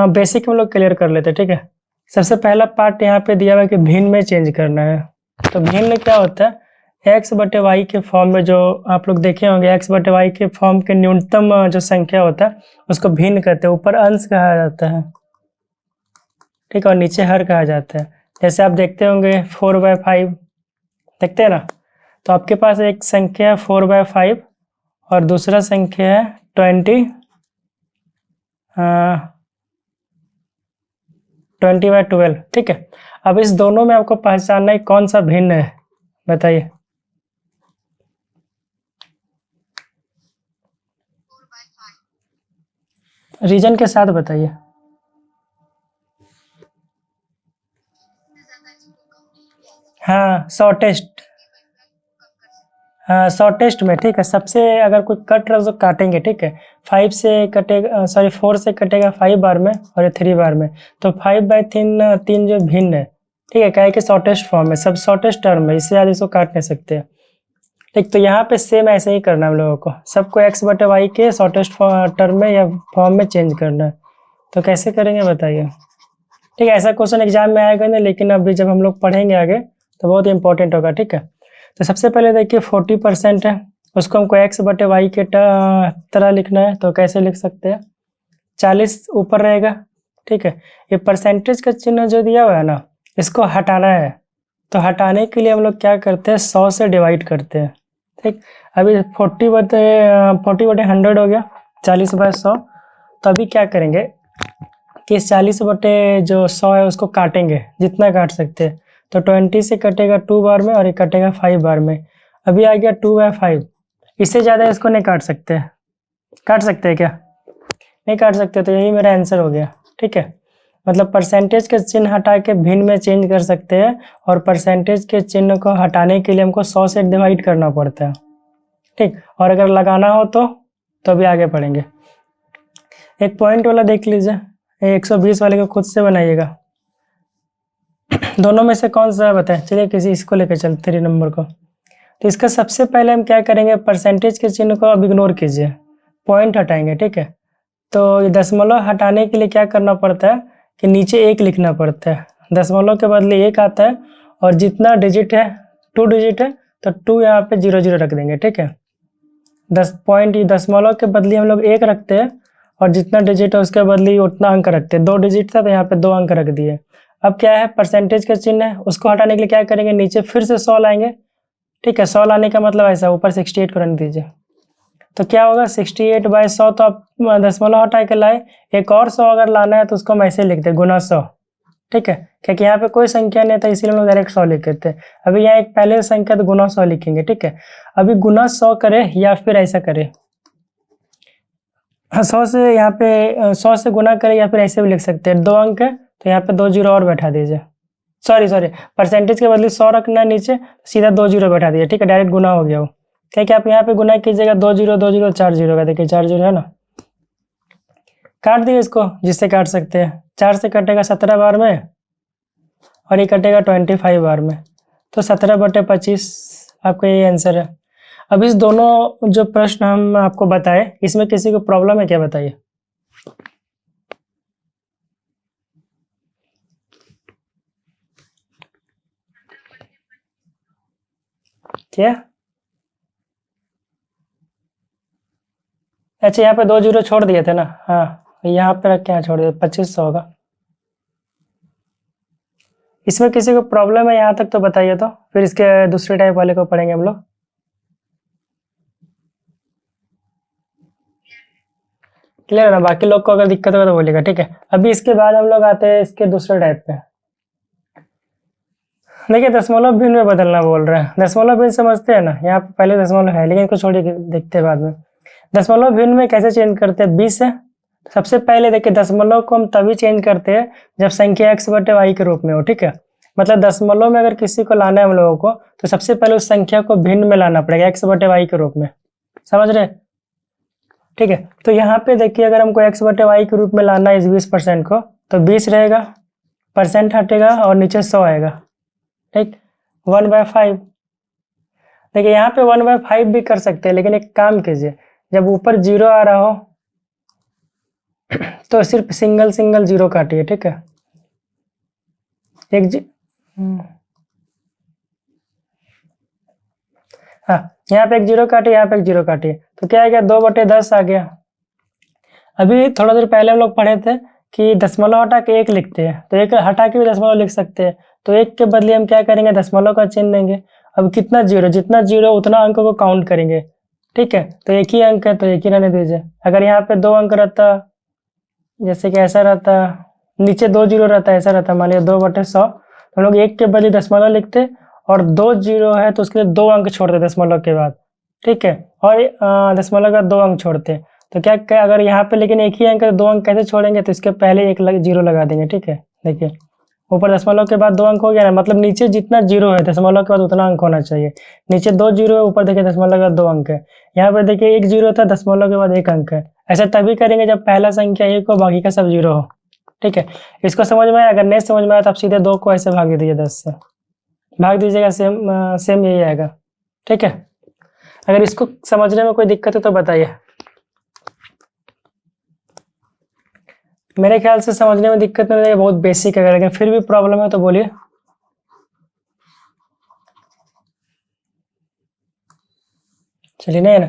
Basic हम लोग clear कर लेते हैं, ठीक है। सबसे पहला पार्ट यहाँ पे दिया हुआ है कि भिन्न में चेंज करना है। तो भिन्न क्या होता है, एक्स बटे वाई के फॉर्म में जो आप लोग देखे होंगे, एक्स बटे वाई के फॉर्म के न्यूनतम जो संख्या होता है उसको भिन्न कहते हैं। ऊपर अंश कहा जाता है, ठीक है, और नीचे हर कहा जाता है। जैसे आप देखते होंगे 4/5 देखते हैं ना, तो आपके पास एक संख्या है 4/5 और दूसरा संख्या है 20/12, ठीक है। अब इस दोनों में आपको पहचानना है कौन सा भिन्न है, बताइए। रीजन के साथ बताइए। हाँ शॉर्टेस्ट, हाँ शॉर्टेस्ट में, ठीक है। सबसे अगर कोई कट रहा तो काटेंगे, ठीक है। 5 से कटेगा, सॉरी 4 से कटेगा 5 बार में और ये 3 बार में, तो 5/3 जो भिन्न है, ठीक है, क्या है कि शॉर्टेस्ट फॉर्म है, सब शॉर्टेस्ट टर्म है, इससे ज़्यादा इसको काट नहीं सकते हैं, ठीक। तो यहाँ पे सेम ऐसे ही करना है हम लोगों को, सबको एक्स बटे वाई के शॉर्टेस्ट टर्म में या फॉर्म में चेंज करना है। तो कैसे करेंगे बताइए, ठीक है। ऐसा क्वेश्चन एग्जाम में आएगा नहीं, लेकिन अभी जब हम लोग पढ़ेंगे आगे तो बहुत इंपॉर्टेंट होगा, ठीक है। तो सबसे पहले देखिए 40% है, उसको हमको एक्स बटे वाई के तरह लिखना है। तो कैसे लिख सकते हैं, 40 ऊपर रहेगा, ठीक है। ये परसेंटेज का चिन्ह जो दिया हुआ है ना, इसको हटाना है। तो हटाने के लिए हम लोग क्या करते हैं, 100 से डिवाइड करते हैं, ठीक। अभी 40/100 हो गया, 40/100। तो अभी क्या करेंगे कि इस 40 बटे जो 100 है उसको काटेंगे, जितना काट सकते हैं। तो 20 से कटेगा 2 बार में और ये कटेगा 5 बार में। अभी आ गया 2/5, इससे ज़्यादा इसको नहीं काट सकते। काट सकते हैं क्या, नहीं काट सकते। तो यही मेरा आंसर हो गया, ठीक है। मतलब परसेंटेज के चिन्ह हटा के भिन्न में चेंज कर सकते हैं, और परसेंटेज के चिन्ह को हटाने के लिए हमको 100 से डिवाइड करना पड़ता है, ठीक। और अगर लगाना हो तो भी आगे पढ़ेंगे। एक पॉइंट वाला देख लीजिए, 120 वाले को खुद से बनाइएगा। दोनों में से कौन सा बताएं, चलिए किसी इसको लेकर चलते 3 नंबर को। तो इसका सबसे पहले हम क्या करेंगे, परसेंटेज के चिन्ह को अब इग्नोर कीजिए, पॉइंट हटाएंगे, ठीक है। तो ये दशमलव हटाने के लिए क्या करना पड़ता है कि नीचे 1 लिखना पड़ता है, दशमलव के बदले 1 आता है, और जितना डिजिट है 2 डिजिट है तो 2 यहाँ पे 0 रख देंगे, ठीक है। 10 पॉइंट दशमलव के बदले हम लोग 1 रखते हैं, और जितना डिजिट है उसके बदले उतना अंक रखते हैं। 2 डिजिट था तो यहाँ पे 2 अंक रख दिए। अब क्या है, परसेंटेज का चिन्ह है, उसको हटाने के लिए क्या करेंगे, नीचे फिर से 100 लाएंगे, ठीक है। 100 लाने का मतलब ऐसा, ऊपर 68 को रख दीजिए। तो क्या होगा, 68/100। तो आप दशमलव हटा के लाए, एक और 100 अगर लाना है तो उसको हम ऐसे लिखते गुना 100, ठीक है, क्योंकि यहाँ पे कोई संख्या नहीं था इसीलिए हम लोग डायरेक्ट 100 लिख देते। अभी यहाँ एक पहले संख्या तो गुना 100 लिखेंगे, ठीक है। अभी गुना 100 करें या फिर ऐसा करें, 100 से यहाँ पे 100 से गुना करें, या फिर ऐसे भी लिख सकते हैं। 2 अंक है तो यहाँ पे 2 जीरो और बैठा दीजिए, सॉरी परसेंटेज के बदले 100 रखना है नीचे, सीधा 2 जीरो बैठा दीजिए, ठीक है, डायरेक्ट गुना हो गया वो। क्या कि आप यहाँ पे गुना कीजिएगा, 2 जीरो 2 जीरो 4 जीरो का, देखिए 4 जीरो है ना, काट दिए इसको जिससे काट सकते हैं। 4 से कटेगा 17 बार में, और ये कटेगा 25 बार में, तो 17/25 आपका ये आंसर है। अब इस दोनों जो प्रश्न हम आपको बताए, इसमें किसी को प्रॉब्लम है क्या, बताइए। क्या, अच्छा यहाँ पे 2 जीरो छोड़ दिए थे ना, हाँ यहाँ पे रख के यहाँ छोड़ दिए, 2500 होगा। इसमें किसी को प्रॉब्लम है यहाँ तक तो बताइए, तो फिर इसके दूसरे टाइप वाले को पढ़ेंगे हम लोग। क्लियर है ना, बाकी लोग को अगर दिक्कत होगा तो बोलिएगा, ठीक है। अभी इसके बाद हम लोग आते हैं इसके दूसरे टाइप पे। देखिए दशमलव भिन्न में बदलना बोल रहे हैं, दशमलव भिन्न समझते हैं ना, यहाँ पे पहले दशमलव है लेकिन इसको छोड़िए, देखते हैं बाद में। दशमलव भिन्न में कैसे चेंज करते हैं, 20 है। सबसे पहले देखिए दशमलव को हम तभी चेंज करते हैं जब संख्या x बटे वाई के रूप में हो, ठीक है। मतलब दशमलव में अगर किसी को लाना है हम लोगों को, तो सबसे पहले उस संख्या को भिन्न में लाना पड़ेगा, x बटे वाई के रूप में, समझ रहे, ठीक है। तो यहाँ पे देखिए अगर हमको x बटे वाई के रूप में लाना है इस 20% को, तो 20 रहेगा, परसेंट हटेगा और नीचे 100 आएगा, ठीक। 1/5, देखिए यहाँ पे 1/5 भी कर सकते हैं, लेकिन एक काम कीजिए, जब ऊपर 0 आ रहा हो, तो सिर्फ सिंगल सिंगल जीरो काटिए, ठीक है। हाँ, यहाँ पे एक जीरो काटिए, यहाँ पे एक जीरो काटिए, तो क्या आ गया 2/10 आ गया। अभी थोड़ा देर पहले हम लोग पढ़े थे कि दशमलव हटा के एक लिखते हैं, तो एक हटा के भी दशमलव लिख सकते हैं, तो एक के बदले हम क्या करेंगे, दशमलव का चिन्ह देंगे। अब कितना जीरो, जितना जीरो उतना अंक को काउंट करेंगे, ठीक है। तो एक ही अंक है तो एक ही रहने दीजिए। अगर यहाँ पे 2 अंक रहता, जैसे कि ऐसा रहता, नीचे 2 जीरो रहता, ऐसा रहता, मान लिया 2/100, तो हम लोग एक के बदले दशमलव लिखते, और 2 जीरो है तो उसके लिए 2 अंक छोड़ते दशमलव के बाद, ठीक है, और दशमलव का 2 अंक छोड़ते। तो क्या अगर यहाँ पे लेकिन एक ही अंक है तो 2 अंक कैसे छोड़ेंगे, तो इसके पहले एक जीरो लगा देंगे, ठीक है। देखिए ऊपर दशमलव के बाद 2 अंक हो गया ना, मतलब नीचे जितना जीरो है दशमलव के बाद उतना अंक होना चाहिए। नीचे 2 जीरो है, ऊपर देखिए दशमलव के बाद 2 अंक है। यहाँ पे देखिए 1 जीरो था, दशमलव के बाद 1 अंक है। ऐसा तभी करेंगे जब पहला संख्या 1 हो, बाकी का सब जीरो हो, ठीक है। इसको समझ में आया? अगर नहीं समझ में आया तो आप सीधे 2 को ऐसे भाग दीजिए, 10 से भाग दीजिएगा, सेम यही आएगा, ठीक है। अगर इसको समझने में कोई दिक्कत है तो बताइए। मेरे ख्याल से समझने में दिक्कत नहीं है, बहुत बेसिक है, लेकिन फिर भी प्रॉब्लम है तो बोलिए। चलिए, नहीं है ना,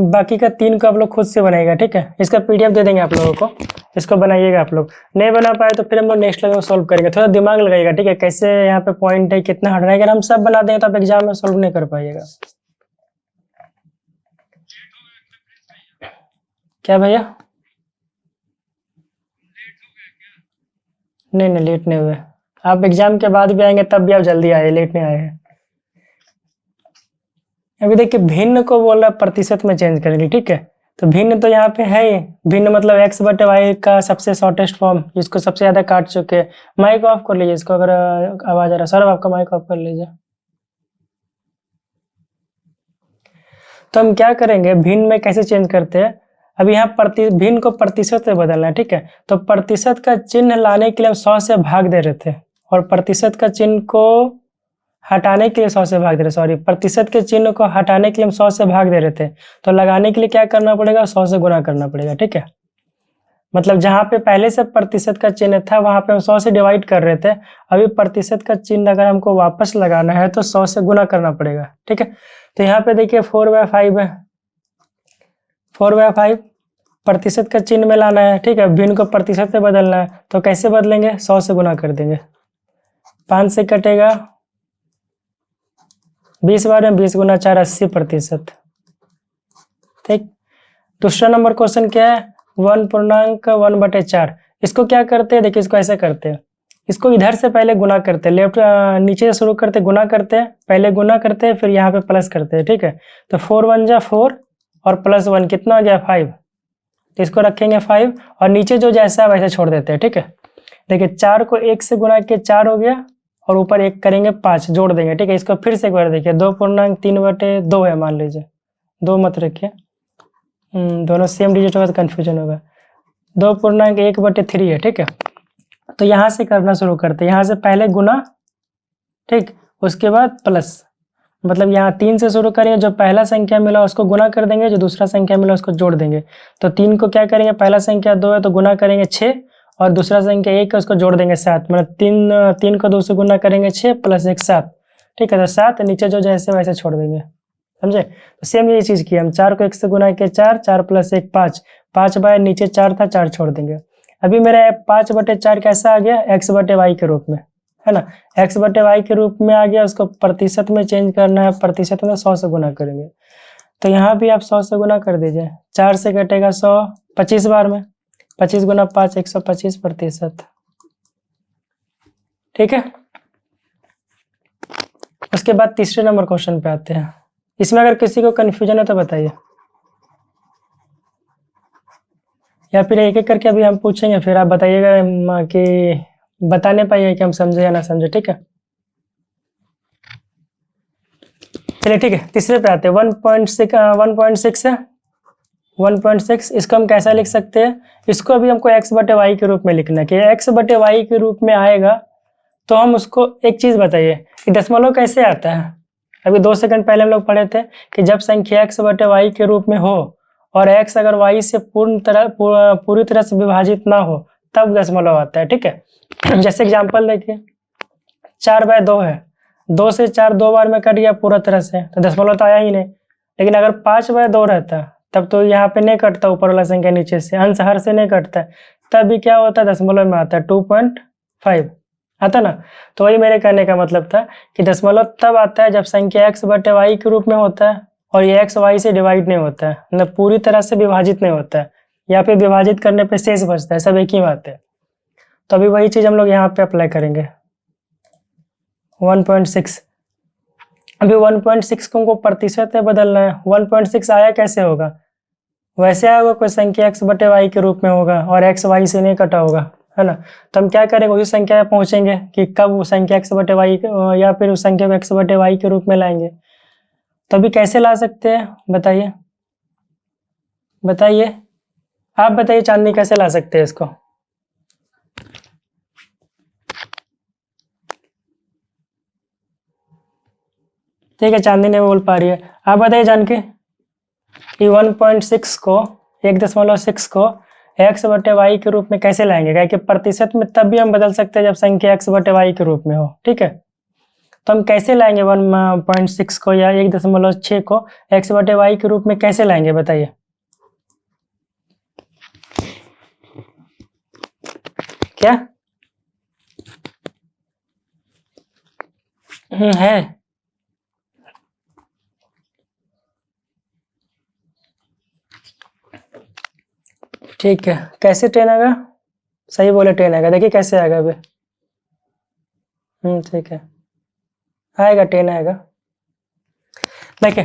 बाकी का 3 को आप लोग खुद से बनाइएगा, ठीक है। इसका PDF दे देंगे आप लोगों को, इसको बनाइएगा। आप लोग नहीं बना पाए तो फिर हम लोग नेक्स्ट लेवल में सॉल्व करेंगे। थोड़ा दिमाग लगाइएगा, ठीक है, कैसे यहाँ पे पॉइंट है, कितना हट रहा है। अगर हम सब बना देंगे तो आप एग्जाम में सॉल्व नहीं कर पाइएगा। क्या भैया? नहीं, लेट नहीं हुए। आप एग्जाम के बाद भी आएंगे तब भी आप जल्दी आए, लेट नहीं आए हैं। अभी देखिए भिन्न को बोल रहा प्रतिशत में चेंज करेंगे, ठीक है। तो भिन्न तो यहाँ पे है ही, भिन्न मतलब x/y का सबसे शॉर्टेस्ट फॉर्म, जिसको सबसे ज्यादा काट चुके हैं। माइक ऑफ कर लीजिए इसको, अगर आवाज आ रहा है। सर आपका माइक ऑफ कर लीजिए। तो हम क्या करेंगे, भिन्न में कैसे चेंज करते हैं। अभी यहाँ भिन्न को प्रतिशत से बदलना है, ठीक है। तो प्रतिशत का चिन्ह लाने के लिए हम 100 से भाग दे रहे थे, और प्रतिशत का चिन्ह को हटाने के लिए 100 से भाग दे रहे, सॉरी, प्रतिशत के चिन्ह को हटाने के लिए हम 100 से भाग दे रहे थे। तो लगाने के लिए क्या करना पड़ेगा, 100 से गुना करना पड़ेगा, ठीक है। मतलब जहां पे पहले से प्रतिशत का चिन्ह था वहां पे हम 100 से डिवाइड कर रहे थे। अभी प्रतिशत का चिन्ह अगर हमको वापस लगाना है तो 100 से गुना करना पड़ेगा, ठीक है। तो यहाँ पे देखिए 4/5 है, 4/5 प्रतिशत का चिन्ह में लाना है, ठीक है। भिन्न को प्रतिशत से बदलना है, तो कैसे बदलेंगे, 100 से गुना कर देंगे। 5 से कटेगा 20 बार में, 20 गुना 4 80%, ठीक। दूसरा नंबर क्वेश्चन क्या है, 1.1/4। इसको क्या करते हैं, देखिए इसको ऐसे करते हैं, इसको इधर से पहले गुना करते हैं, लेफ्ट नीचे से शुरू करते, गुना करते हैं, पहले गुना करते हैं, फिर यहाँ पे प्लस करते हैं, ठीक है। तो 4 1 4 और +1 कितना हो गया, 5। तो इसको रखेंगे 5, और नीचे जो जैसा है वैसे छोड़ देते हैं, ठीक है। देखिए 4 को 1 से गुना किया 4 हो गया, और ऊपर 1 करेंगे 5 जोड़ देंगे, ठीक है। इसको फिर से एक बार देखिए, 2.3/2 है, मान लीजिए 2 मत रखिए, दोनों सेम डिजिट होगा तो कन्फ्यूजन होगा। 2.1/3 है, ठीक है। तो यहाँ से करना शुरू करते हैं, यहाँ से पहले गुना, ठीक, उसके बाद प्लस। मतलब यहाँ 3 से शुरू करेंगे, जो पहला संख्या मिला उसको गुना कर देंगे, जो दूसरा संख्या मिला उसको जोड़ देंगे। तो 3 को क्या करेंगे, पहला संख्या 2 है तो गुना करेंगे 6, और दूसरा संख्या 1 है उसको जोड़ देंगे 7। मतलब 3 को 2 से गुना करेंगे 6 + 1 7, ठीक है। तो 7 नीचे जो जैसे वैसे छोड़ देंगे, समझे। तो सेम यही चीज़ की हम 4 को 1 से गुना किया 4, 4 + 1 5, 5 बाय नीचे 4 था, 4 छोड़ देंगे। अभी मेरा 5/4 कैसा आ गया, x/y के रूप में, है ना। x/y के रूप में आ गया, उसको प्रतिशत में चेंज करना है, प्रतिशत में 100 से गुना करेंगे। तो यहाँ भी आप 100 से गुना कर दीजिए, 4 से कटेगा 100, 25 बार में, 25 गुना 5 125%, ठीक है। उसके बाद तीसरे नंबर क्वेश्चन पे आते हैं। इसमें अगर किसी को कन्फ्यूजन है तो बताइए, या फिर एक एक करके अभी हम पूछेंगे, फिर आप बताइएगा कि बताने पाइए कि हम समझे या ना समझे, ठीक है। चलिए ठीक है, तीसरे पे आते हैं। 1.6 है, 1.6, इसको हम कैसा लिख सकते हैं, इसको अभी हमको x/y के रूप में लिखना है कि x/y के रूप में आएगा। तो हम उसको एक चीज़ बताइए कि दशमलव कैसे आता है। अभी 2 सेकंड पहले हम लोग पढ़े थे कि जब संख्या x/y के रूप में हो और x अगर y से पूरी तरह से विभाजित ना हो तब दशमलव आता है, ठीक है। जैसे एग्जांपल देखिए 4/2 है, 2 से 4 2 बार में कट गया पूरा तरह से, तो दशमलव तो आया ही नहीं। लेकिन अगर 5/2 रहता तब तो यहाँ पे नहीं कटता, ऊपर वाला संख्या नीचे से, अंश हर से नहीं कटता, तब भी क्या होता है, दशमलव में आता है 2.5 आता ना। तो वही मेरे कहने का मतलब था कि दशमलव तब आता है जब संख्या x/y के रूप में होता है और ये x y से डिवाइड नहीं होता है, मतलब पूरी तरह से विभाजित नहीं होता है। यहाँ पे विभाजित करने पे शेष बचता है, सब एक ही बात है। तो अभी वही चीज हम लोग यहाँ पे अप्लाई करेंगे 1.6। अभी 1.6 को हमको प्रतिशत में बदलना है। 1.6 आया कैसे होगा, वैसे आएगा कोई संख्या x/y के रूप में होगा और x y से नहीं कटा होगा, है ना। तो हम क्या करेंगे, उसी संख्या पे पहुंचेंगे कि कब वो संख्या x/y या फिर उस संख्या को x/y के रूप में लाएंगे। तो अभी कैसे ला सकते हैं बताइए, बताइए आप बताइए, चांदनी कैसे ला सकते हैं इसको। ठीक है, चांदनी नहीं बोल पा रही है, आप बताइए जान के कि 1.6 को 1.6 को x/y के रूप में कैसे लाएंगे। क्या कि प्रतिशत में तब भी हम बदल सकते हैं जब संख्या x/y के रूप में हो, ठीक है। तो हम कैसे लाएंगे 1.6 को या 1.6 को x/y के रूप में कैसे लाएंगे बताइए। क्या है, ठीक है। कैसे 10 आएगा, सही बोले 10 आएगा, देखिए कैसे आएगा अभी। ठीक है, आएगा 10 आएगा। देखिए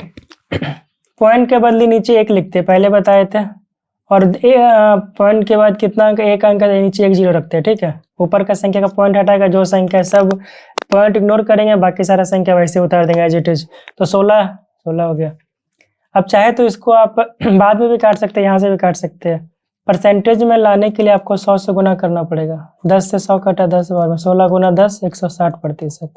पॉइंट के बदले नीचे 1 लिखते पहले बताए थे, और पॉइंट के बाद कितना अंक, 1 अंक नीचे 1 0 रखते हैं, ठीक है। ऊपर का संख्या का पॉइंट हटाएगा, जो संख्या सब पॉइंट इग्नोर करेंगे, बाकी सारा संख्या वैसे उतार देंगे एज इट इज। तो 16 हो गया। अब चाहे तो इसको आप बाद में भी काट सकते हैं, यहाँ से भी काट सकते हैं। परसेंटेज में लाने के लिए आपको 100 से गुना करना पड़ेगा। 10 से 100 कटा 10 बार में, 16 गुना 10 160%।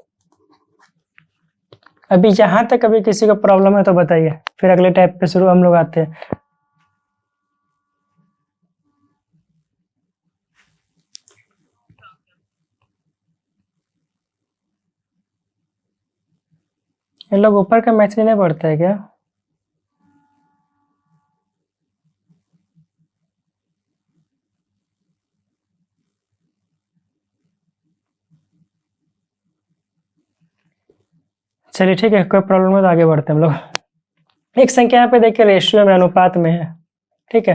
अभी यहाँ तक अभी किसी को प्रॉब्लम है तो बताइए, फिर अगले टाइप पे शुरू हम लोग आते हैं। इन लोग ऊपर का मैसेज नहीं पढ़ता है क्या। चलिए ठीक है, कोई प्रॉब्लम है तो आगे बढ़ते हैं हम लोग। एक संख्या यहाँ पे देखिए रेशियो में, अनुपात में है, ठीक है,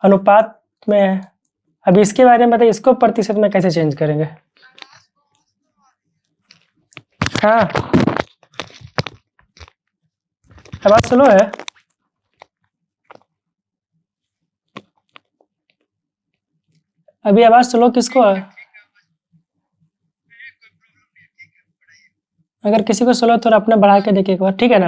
अनुपात में है। अब इसके बारे में बताइए, इसको प्रतिशत में कैसे चेंज करेंगे। हाँ आवाज स्लो है, अभी आवाज स्लो किसको है। अगर किसी को स्लो तो अपना बढ़ा के देखिए एक बार, ठीक है ना।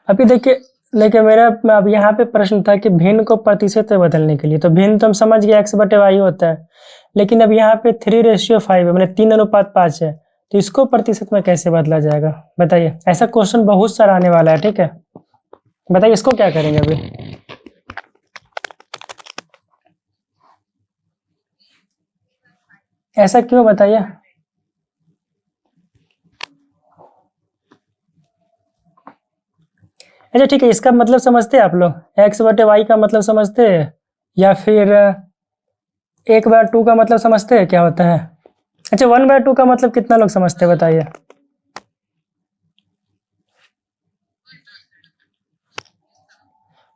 अभी देखिए मेरा अब यहाँ पे प्रश्न था कि भिन्न को प्रतिशत में बदलने के लिए, तो भिन्न तो हम समझ गए x/y होता है, लेकिन अब यहाँ पे 3:5 है, मैंने 3:5 है, तो इसको प्रतिशत में कैसे बदला जाएगा बताइए। ऐसा क्वेश्चन बहुत सारा आने वाला है, ठीक है। बताइए इसको क्या करेंगे अभी। ऐसा क्यों बताइए। अच्छा ठीक है, इसका मतलब समझते हैं आप लोग, x/y का मतलब समझते हैं, या फिर 1/2 का मतलब समझते हैं क्या होता है। अच्छा 1/2 का मतलब कितना लोग समझते हैं बताइए।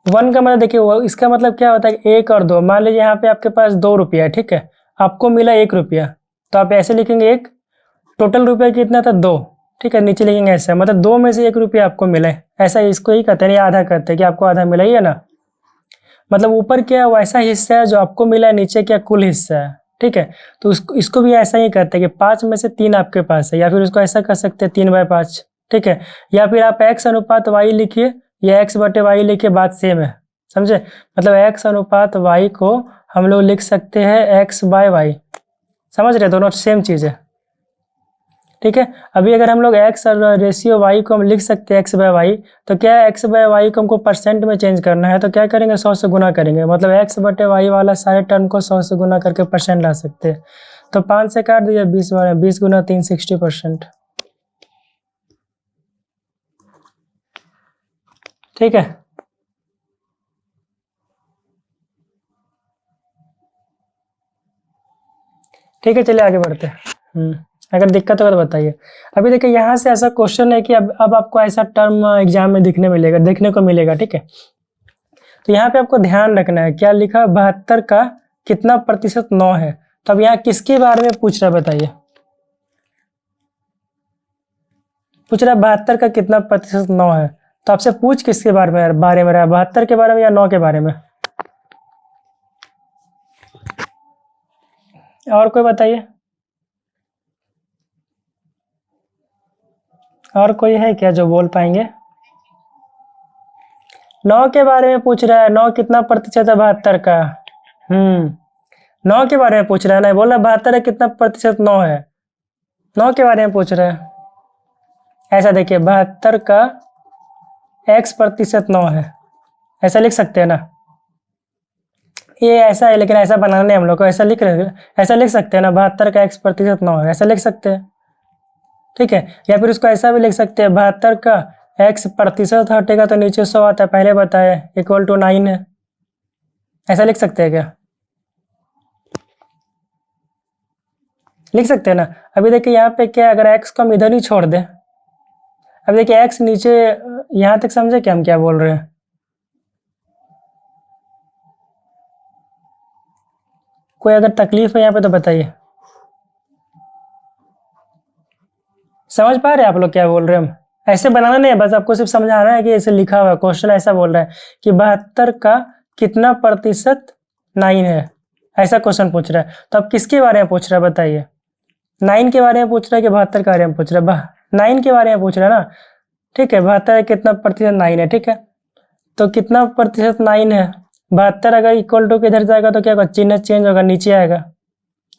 वन का मतलब देखिए, इसका मतलब क्या होता है, 1 और 2। मान लीजिए यहाँ पे आपके पास 2 रुपया है, ठीक है, आपको मिला 1 रुपया, तो आप ऐसे लिखेंगे 1, टोटल रुपया कितना था 2, ठीक है, नीचे लिखेंगे ऐसा, मतलब 2 में से 1 रुपया आपको मिला है, ऐसा इसको ही कहते हैं, या आधा कहते हैं कि आपको आधा मिला ही है ना। मतलब ऊपर क्या वैसा हिस्सा है जो आपको मिला है, नीचे क्या कुल हिस्सा है, ठीक है। तो इसको भी ऐसा ही कहते हैं कि 5 में से 3 आपके पास है, या फिर उसको ऐसा कर सकते हैं 3/5, ठीक है। या फिर आप x/y लिखिए या x/y लिखिए, बात सेम है, समझे। मतलब x/y को हम लोग लिख सकते हैं x/y, समझ रहे, दोनों सेम चीज है। ठीक है। अभी अगर हम लोग x और रेशियो y को हम लिख सकते हैं x बाय वाई, तो क्या है x बाय वाई को हमको परसेंट में चेंज करना है, तो क्या करेंगे 100 से गुना करेंगे, मतलब x बटे वाई वाला सारे टर्म को 100 से गुना करके परसेंट ला सकते हैं। तो 5 से काट दीजिए, 20 बार 20 गुना 3 60%। ठीक है। ठीक है, चलिए आगे बढ़ते हैं। अगर दिक्कत हो तो बताइए। अभी देखिए यहाँ से ऐसा क्वेश्चन है कि अब आपको ऐसा टर्म एग्जाम में देखने को मिलेगा। ठीक है, तो यहाँ पे आपको ध्यान रखना है, क्या लिखा 72 का कितना प्रतिशत 9 है। तो अब यहाँ किसके बारे में पूछ रहा है बताइए। पूछ रहा है 72 का कितना प्रतिशत 9 है, तो आपसे पूछ किसके बारे में रहा है, 72 के बारे में या 9 के बारे में। और कोई बताइए, और कोई है क्या जो बोल पाएंगे। 9 के बारे में पूछ रहा है, 9 कितना प्रतिशत है 72 का। 9 के बारे में पूछ रहा है ना, बोल रहा 72 है कितना प्रतिशत 9 है, 9 के बारे में पूछ रहा है। ऐसा देखिए 72 का x प्रतिशत 9 है, ऐसा लिख सकते हैं ना। ये ऐसा है, लेकिन ऐसा बनाना नहीं हम लोग को, ऐसा लिख सकते हैं ना, 72 का x प्रतिशत 9 है, ऐसा लिख सकते हैं। ठीक है, या फिर उसको ऐसा भी लिख सकते हैं, 72 का x प्रतिशत हटेगा तो नीचे 100 आता है, पहले बताया, इक्वल टू 9 है, ऐसा लिख सकते हैं क्या। लिख सकते हैं ना। अभी देखिए यहाँ पे क्या, अगर x को हम इधर ही छोड़ दें, अब देखिए x नीचे, यहाँ तक समझे क्या हम क्या बोल रहे हैं। कोई अगर तकलीफ है यहाँ पे तो बताइए। समझ पा रहे हैं आप लोग क्या बोल रहे हैं हम। ऐसे बनाना नहीं है, बस आपको सिर्फ समझाना है कि ऐसे लिखा हुआ क्वेश्चन ऐसा बोल रहा है कि 72 का कितना प्रतिशत 9 है, ऐसा क्वेश्चन पूछ रहा है। तो अब किसके बारे में पूछ रहा है बताइए, 9 के बारे में पूछ रहा है कि 72 के बारे में पूछ रहा है। 9 के बारे में पूछ रहा है ना। ठीक है, 72 कितना प्रतिशत 9 है। ठीक है, तो कितना प्रतिशत 9 है, 72 अगर इक्वल टू किधर जाएगा तो क्या होगा, चिन्ह चेंज होगा, नीचे आएगा।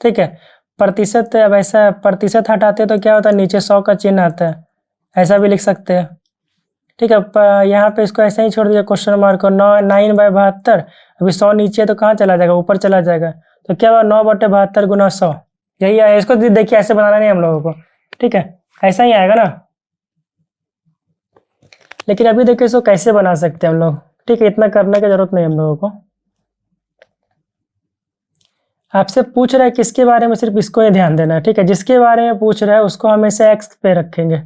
ठीक है, प्रतिशत, अब ऐसा प्रतिशत हटाते तो क्या होता है, नीचे 100 का चिन्ह आता है, ऐसा भी लिख सकते हैं। ठीक है, यहाँ पे इसको ऐसे ही छोड़ दीजिए क्वेश्चन मार्क को, 9 बाय 72, अभी 100 नीचे तो कहाँ चला जाएगा, ऊपर चला जाएगा, तो क्या हुआ 9 बटे 72 गुना 100, यही आया। इसको देखिए ऐसे बनाना नहीं हम लोगों को। ठीक है, ऐसा ही आएगा ना। लेकिन अभी देखिए इसको कैसे बना सकते हैं हम लोग। ठीक है, इतना करने की जरूरत नहीं हम लोगों को। आपसे पूछ रहा है किसके बारे में, सिर्फ इसको ही ध्यान देना है। ठीक है, जिसके बारे में पूछ रहा है उसको हमेशा एक्स पे रखेंगे,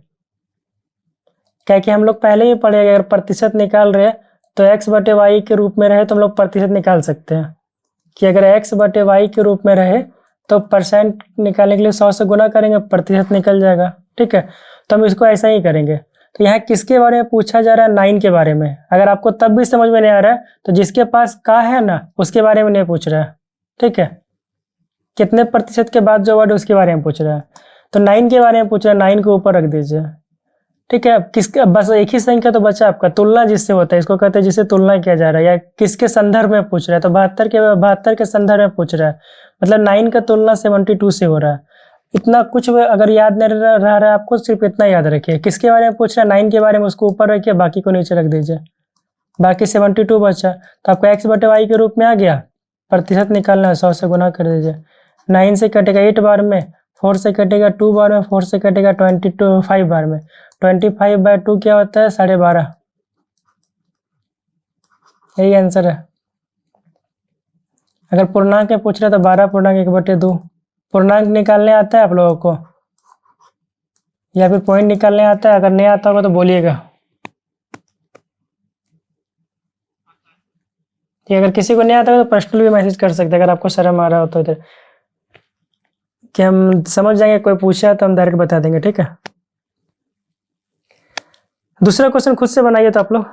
क्या कि हम लोग पहले ही पढ़े, अगर प्रतिशत निकाल रहे हैं तो एक्स बटे वाई के रूप में रहे तो हम लोग प्रतिशत निकाल सकते हैं, कि अगर एक्स बटे वाई के रूप में रहे तो परसेंट निकालने के लिए 100 से गुना करेंगे, प्रतिशत निकल जाएगा। ठीक है, तो हम इसको ऐसा ही करेंगे। तो यहाँ किसके बारे में पूछा जा रहा है, 9 के बारे में। अगर आपको तब भी समझ में नहीं आ रहा है तो जिसके पास का है ना उसके बारे में नहीं पूछ रहा है। ठीक है, कितने प्रतिशत के बाद जो वर्ड है उसके बारे में पूछ रहा है, तो 9 के बारे में पूछ रहा है, 9 को ऊपर रख दीजिए। ठीक है, किसके, बस एक ही संख्या तो बचा आपका, तुलना जिससे होता है, इसको कहते हैं जिससे तुलना किया जा रहा है, या किसके संदर्भ में पूछ रहा है, तो 72 के संदर्भ में पूछ रहा है, मतलब 9 का तुलना 72 से हो रहा है। इतना कुछ अगर याद नहीं रह रहा है आपको, सिर्फ इतना याद रखिए, किसके बारे में पूछ रहा है, 9 के बारे में, उसको ऊपर रखिए, बाकी को नीचे रख दीजिए। बाकी 72 बचा, तो आपको एक्स बटे वाई के रूप में आ गया, प्रतिशत निकालना है, 100 से गुना कर दीजिए। 9 से कटेगा 8 बार में, 4 से कटेगा 2 बार में, 4 से कटेगा 5 बार में, 25/2 क्या होता है, 12.5। यही आंसर है। अगर पूर्णांक में पूछ रहे तो 12/1/2। पूर्णांक निकालने आता है आप लोगों को, या फिर पॉइंट निकालने आता है, अगर नहीं आता होगा तो बोलिएगा। कि अगर किसी को नहीं आता है तो पर्सनल भी मैसेज कर सकते हैं, अगर आपको शर्म आ रहा हो तो इधर, कि हम समझ जाएंगे, कोई पूछा तो हम डायरेक्ट बता देंगे। ठीक है, दूसरा क्वेश्चन खुद से बनाइए तो आप लोग।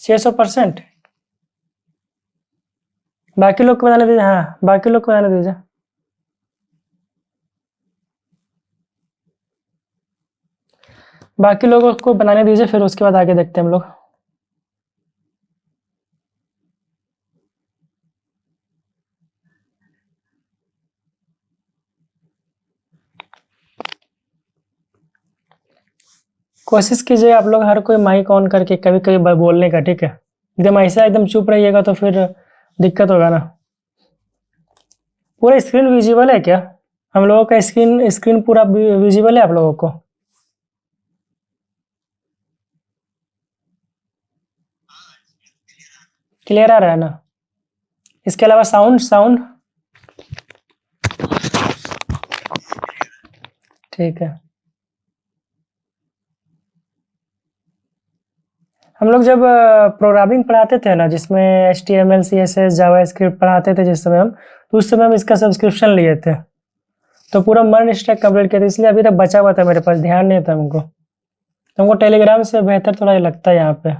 छः 600%। बाकी लोग को बनाने दीजिए, हाँ बाकी लोग को बनाने दीजिए। बाकी लोगों को बनाने दीजिए, फिर उसके बाद आगे देखते हैं हम लोग। कोशिश कीजिए आप लोग हर कोई माइक ऑन करके कभी कभी बोलने का, ठीक है। एकदम ऐसा एकदम चुप रहिएगा तो फिर दिक्कत होगा ना। पूरा स्क्रीन विजिबल है क्या? हम लोगों का स्क्रीन स्क्रीन पूरा विजिबल है आप लोगों को? क्लियर आ रहा है ना? इसके अलावा साउंड साउंड ठीक है। हम लोग जब प्रोग्रामिंग पढ़ाते थे ना, जिसमें HTML CSS जावास्क्रिप्ट पढ़ाते थे जिस समय हम, तो उस समय हम इसका सब्सक्रिप्शन लिए थे, तो पूरा मर्न स्टैक कंप्लीट किया था, इसलिए अभी तक बचा हुआ था मेरे पास, ध्यान नहीं था हमको। तो हमको टेलीग्राम से बेहतर थोड़ा ये लगता है यहाँ पे,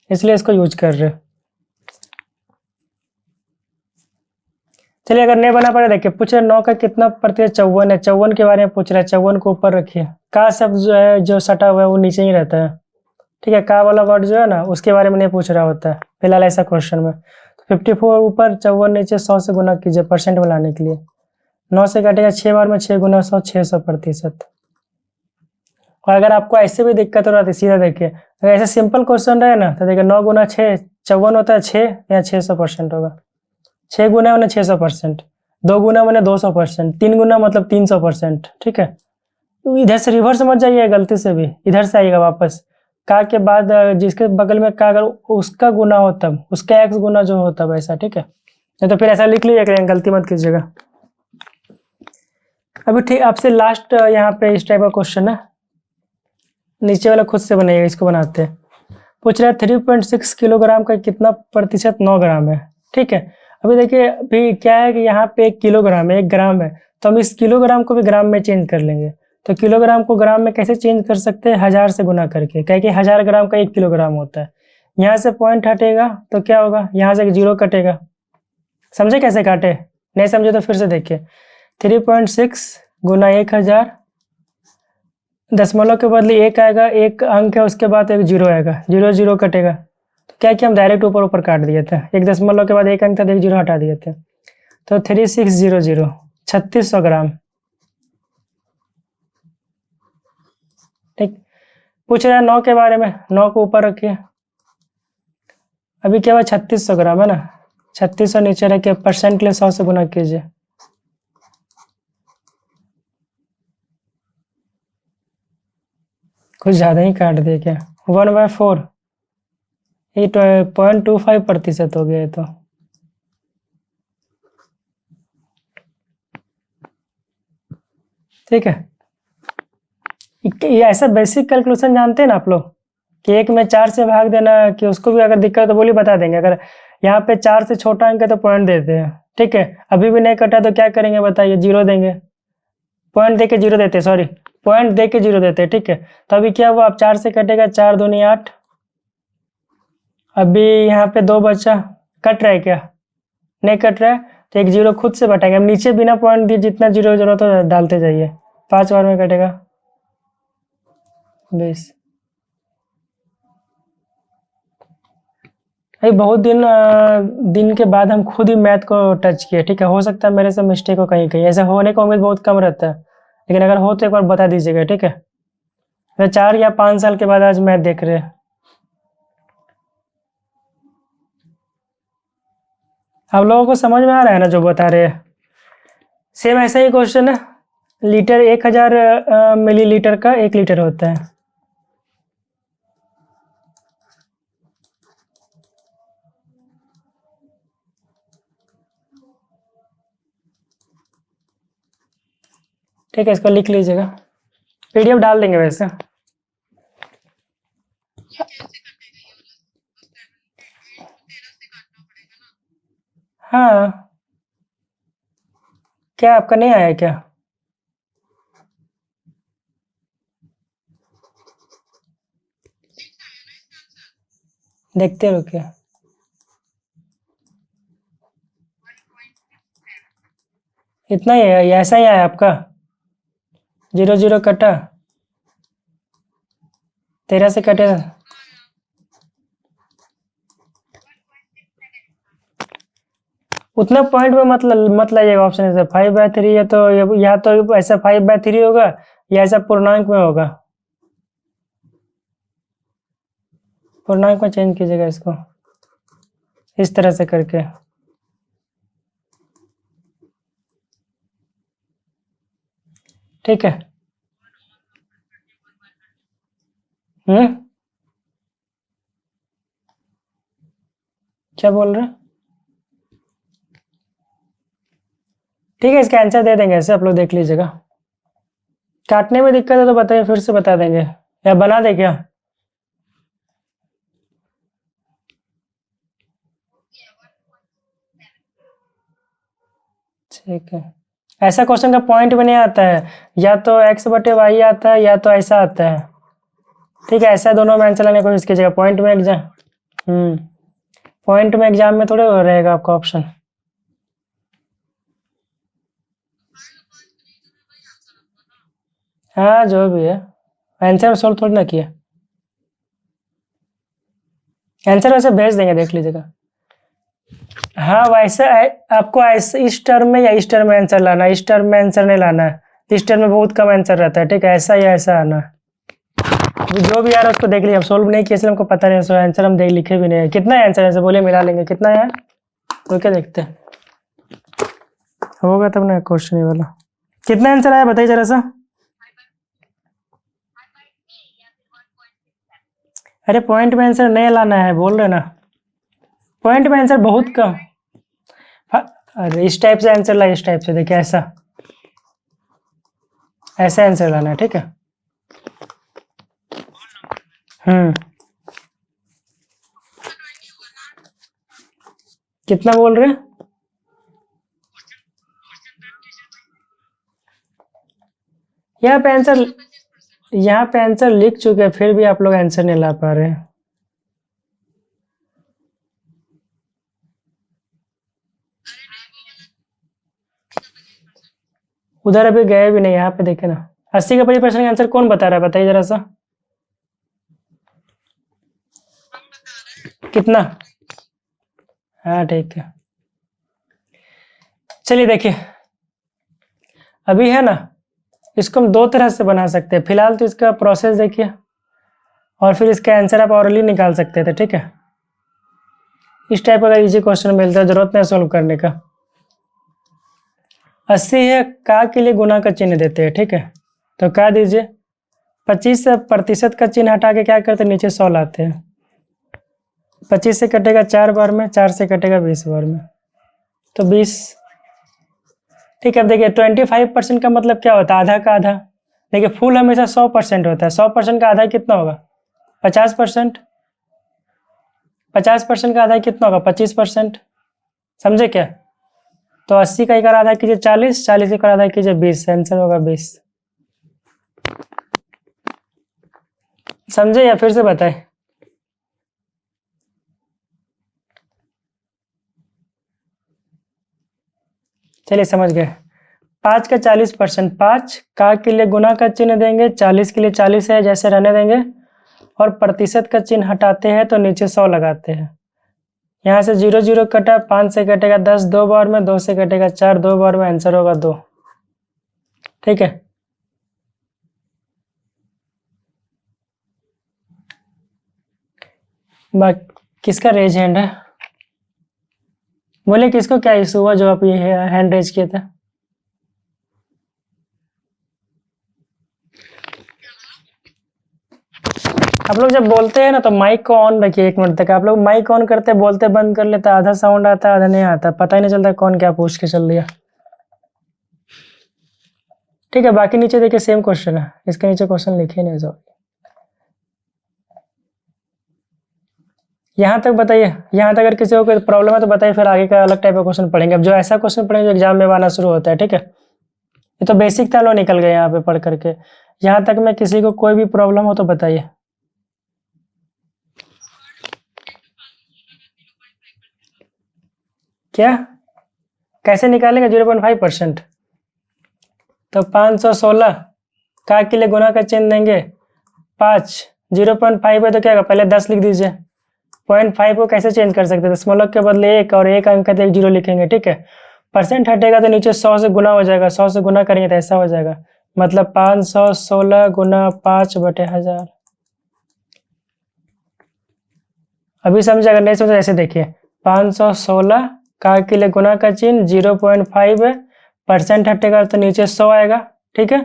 इसलिए इसको यूज कर रहे। चलिए, अगर नहीं बना पड़े, देखिए पूछ रहे 9 का कितना प्रतिशत 54 है, 54 के बारे में पूछ रहा है। 54 को ऊपर रखिए, का शब्द जो है जो सटा हुआ है वो नीचे ही रहता है, ठीक है। का वाला वर्ड जो है ना उसके बारे में नहीं पूछ रहा होता है फिलहाल ऐसा क्वेश्चन में। तो 54 ऊपर 54 नीचे, 100 से गुना कीजिए परसेंट में लाने के लिए। 9 से काटेगा 6 बार में, 6 गुना 100, 600%। और अगर आपको ऐसे भी दिक्कत हो रहा है सीधा देखिए, अगर ऐसे सिंपल क्वेश्चन रहे ना तो देखिए 9 गुना 6 54 होता है, 6 या 600% होगा। 6 गुना मैंने 600%, 2 गुना मैंने 200%, 3 गुना मतलब 300%, ठीक है। तो इधर से रिवर्स मत जाइए गलती से भी, इधर से आइएगा वापस। का के बाद जिसके बगल में का अगर उसका गुना हो तब उसका x गुना जो हो तब ऐसा, ठीक है। नहीं तो फिर ऐसा लिख लीजिएगा, गलती मत कीजिएगा। अभी ठीक आपसे लास्ट यहाँ पे इस टाइप का क्वेश्चन है, नीचे वाला खुद से बनाइएगा, इसको बनाते हैं। पूछ रहा है 3.6 किलोग्राम का कितना प्रतिशत 9 ग्राम है, ठीक है। अभी देखिए अभी क्या है कि यहाँ पे 1 किलोग्राम है, 1 ग्राम है, तो हम इस किलोग्राम को भी ग्राम में चेंज कर लेंगे। तो किलोग्राम को ग्राम में कैसे चेंज कर सकते हैं? 1000 से गुना करके, क्या कि 1000 ग्राम का 1 किलोग्राम होता है। यहाँ से पॉइंट हटेगा तो क्या होगा, यहाँ से 0 कटेगा। समझे कैसे काटे? नहीं समझे तो फिर से देखिए। 3.6 गुना 1000, दशमलव के बदले 1 आएगा, 1 अंक है, उसके बाद एक 0 आएगा, 0 0 कटेगा। तो क्या कि हम डायरेक्ट ऊपर ऊपर काट दिए थे, 1 दशमलव के बाद 1 अंक था, 1 0 हटा दिए थे। तो 3600 3600 ग्राम, ठीक। पूछ रहा है 9 के बारे में, 9 को ऊपर रखिए। अभी क्या हुआ, 3600 ग्राम है ना, 3600 नीचे रखिए, परसेंट के लिए 100 से गुना कीजिए। कुछ ज़्यादा ही काट दिए क्या, 1/4, ये 0.25% हो गया तो। ठीक है, ये ऐसा बेसिक कैलकुलेशन जानते हैं ना आप लोग, कि 1 में 4 से भाग देना, कि उसको भी अगर दिक्कत तो बोलिए बता देंगे। अगर यहाँ पे 4 से छोटा अंक है तो पॉइंट देते हैं, ठीक है। अभी भी नहीं कटा तो क्या करेंगे बताइए, 0 देंगे, पॉइंट दे के 0 देते हैं, सॉरी पॉइंट दे के 0 देते हैं, ठीक है। तो अभी क्या हुआ, अब 4 से कटेगा, 4 दूनी 8। अभी यहाँ पे 2 बचा, कट रहा है क्या? नहीं कट रहा है, तो एक 0 खुद से बटाएंगे। अब नीचे बिना पॉइंट दिए जितना 0 जरूरत हो डालते जाइए, 5 बार में कटेगा 20। अभी बहुत दिन के बाद हम खुद ही मैथ को टच किए, ठीक है। हो सकता है मेरे से मिस्टेक हो कहीं कहीं, ऐसा होने का उम्मीद बहुत कम रहता है, लेकिन अगर हो तो एक बार बता दीजिएगा, ठीक है। मैं 4 या 5 साल के बाद आज मैथ देख रहे हैं। आप लोगों को समझ में आ रहा है ना जो बता रहे हैं? सेम ऐसा ही क्वेश्चन है। लीटर 1000 मिलीलीटर का 1 लीटर होता है। ठीक है, इसको लिख लीजिएगा, PDF डाल देंगे वैसे। हाँ, क्या आपका नहीं आया क्या? देखते रहो क्या, इतना ही है, ऐसा ही आया आपका, 0 0 कटा। 13 से कटे उतना पॉइंट में मत लाइएगा ऑप्शन से 5/3 है तो या तो ऐसा 5/3 होगा या ऐसा पूर्णांक में होगा। पूर्णांक में चेंज कीजिएगा इसको इस तरह से करके। ठीक है। क्या बोल रहे हैं? ठीक है, इसका आंसर दे देंगे ऐसे, आप लोग देख लीजिएगा। काटने में दिक्कत है तो बताइए, फिर से बता देंगे या बना दे क्या? ठीक है, ऐसा क्वेश्चन का पॉइंट में नहीं आता है, या तो x/y आता है या तो ऐसा आता है। ठीक है, ऐसा दोनों में आंसर लाने की कोशिश कीजिएगा। पॉइंट में एग्जाम में थोड़े रहेगा आपका ऑप्शन। हाँ जो भी है, आंसर सोल्व थोड़ी ना किया। आंसर वैसे भेज देंगे, देख लीजिएगा। हाँ वैसे आपको ऐसे इस टर्म में या इस टर्म में आंसर लाना है, इस टर्म में आंसर नहीं लाना है। इस टर्म में बहुत कम आंसर रहता है। ठीक है, ऐसा या ऐसा आना है। जो भी यार उसको देख लिया, हम सोल्व नहीं किए इसलिए हमको पता नहीं, सो आंसर हम देख लिखे भी नहीं है। कितना है आंसर ऐसे बोलिए, मिला लेंगे। कितना है तो क्या देखते हैं, होगा तब ना क्वेश्चन ये वाला। कितना आंसर आया बताइए जरा सा। अरे पॉइंट में आंसर नहीं लाना है बोल रहे ना, पॉइंट में आंसर बहुत कम। अरे इस टाइप से आंसर ला, इस टाइप से देखिए, ऐसा आंसर लाना है। ठीक है। कितना बोल रहे हैं? यहाँ पे आंसर लिख चुके हैं, फिर भी आप लोग आंसर नहीं ला पा रहे हैं। उधर अभी गए भी नहीं, यहाँ पे देखे ना। 80 का 25% आंसर कौन बता रहा है बताइए जरा सा। कितना? हाँ ठीक है, चलिए देखिए, अभी है ना, इसको हम दो तरह से बना सकते हैं। फिलहाल तो इसका प्रोसेस देखिए, और फिर इसका आंसर आप ऑरली निकाल सकते थे। ठीक है, इस टाइप का इजी क्वेश्चन मिलता है, जरूरत नहीं सोल्व करने का। 80 है, का के लिए गुना का चिन्ह देते हैं। ठीक है, तो का दीजिए, 25% का चिन्ह हटा के क्या करते हैं, नीचे 100 लाते हैं। 25 से कटेगा 4 बार में, 4 से कटेगा 20 बार में, तो 20। ठीक है, अब देखिए 25% का मतलब क्या होता है, आधा का आधा। देखिए फुल हमेशा 100% होता है, 100% का आधा कितना होगा, 50%। 50% का आधा कितना होगा, 25%। समझे क्या? तो 80 का एक आधा कीजिए 40, 40 का आधा कीजिए 20, आंसर होगा 20। समझे या फिर से बताए? चलिए समझ गए। 5 का 40%, 5 का के लिए गुना का चिन्ह देंगे, 40 के लिए 40 है जैसे रहने देंगे, और प्रतिशत का चिन्ह हटाते हैं तो नीचे 100 लगाते हैं। यहाँ से 0 0 कटा, 5 से कटेगा 10 2 बार में, 2 से कटेगा 4 2 बार में, आंसर होगा 2। ठीक है, किसका रेज हैंड है, बोले किसको क्या इशू हुआ जो आप ये हैंड रेज किए थे? आप लोग जब बोलते हैं ना तो माइक को ऑन रखिए 1 मिनट तक। आप लोग माइक ऑन करते बोलते बंद कर लेते, आधा साउंड आता है आधा नहीं आता, पता ही नहीं चलता कौन क्या पूछ के चल दिया। ठीक है, बाकी नीचे देखिए सेम क्वेश्चन है, इसके नीचे क्वेश्चन लिखे नहीं सो। यहाँ तक बताइए, यहाँ तक अगर किसी को कोई प्रॉब्लम है तो बताइए, फिर आगे का अलग टाइप का क्वेश्चन पढ़ेंगे। अब जो ऐसा क्वेश्चन पढ़ेंगे जो एग्जाम में आना शुरू होता है। ठीक है, ये तो बेसिक था, लोग निकल गए यहाँ पे पढ़ करके। यहाँ तक में किसी को कोई भी प्रॉब्लम हो तो बताइए। क्या कैसे निकालेंगे 0.5%? तो 516 का के लिए गुना का चिन्ह देंगे, 5 0.5 है तो क्या होगा, पहले 10 लिख दीजिए। 0.5 को कैसे चेंज कर सकते हैं, दशमलव के बदले 1 और 1 अंक का 1 जीरो लिखेंगे, ठीक है। परसेंट हटेगा तो नीचे 100 से गुना हो जाएगा, 100 से गुना करेंगे तो ऐसा हो जाएगा, मतलब 516 गुना 5/1000। अभी समझे, अगर नहीं समझे ऐसे देखिए, 516 का के लिए गुना का चिन्ह 0.5 है, परसेंट हटेगा तो नीचे 100 आएगा, ठीक है।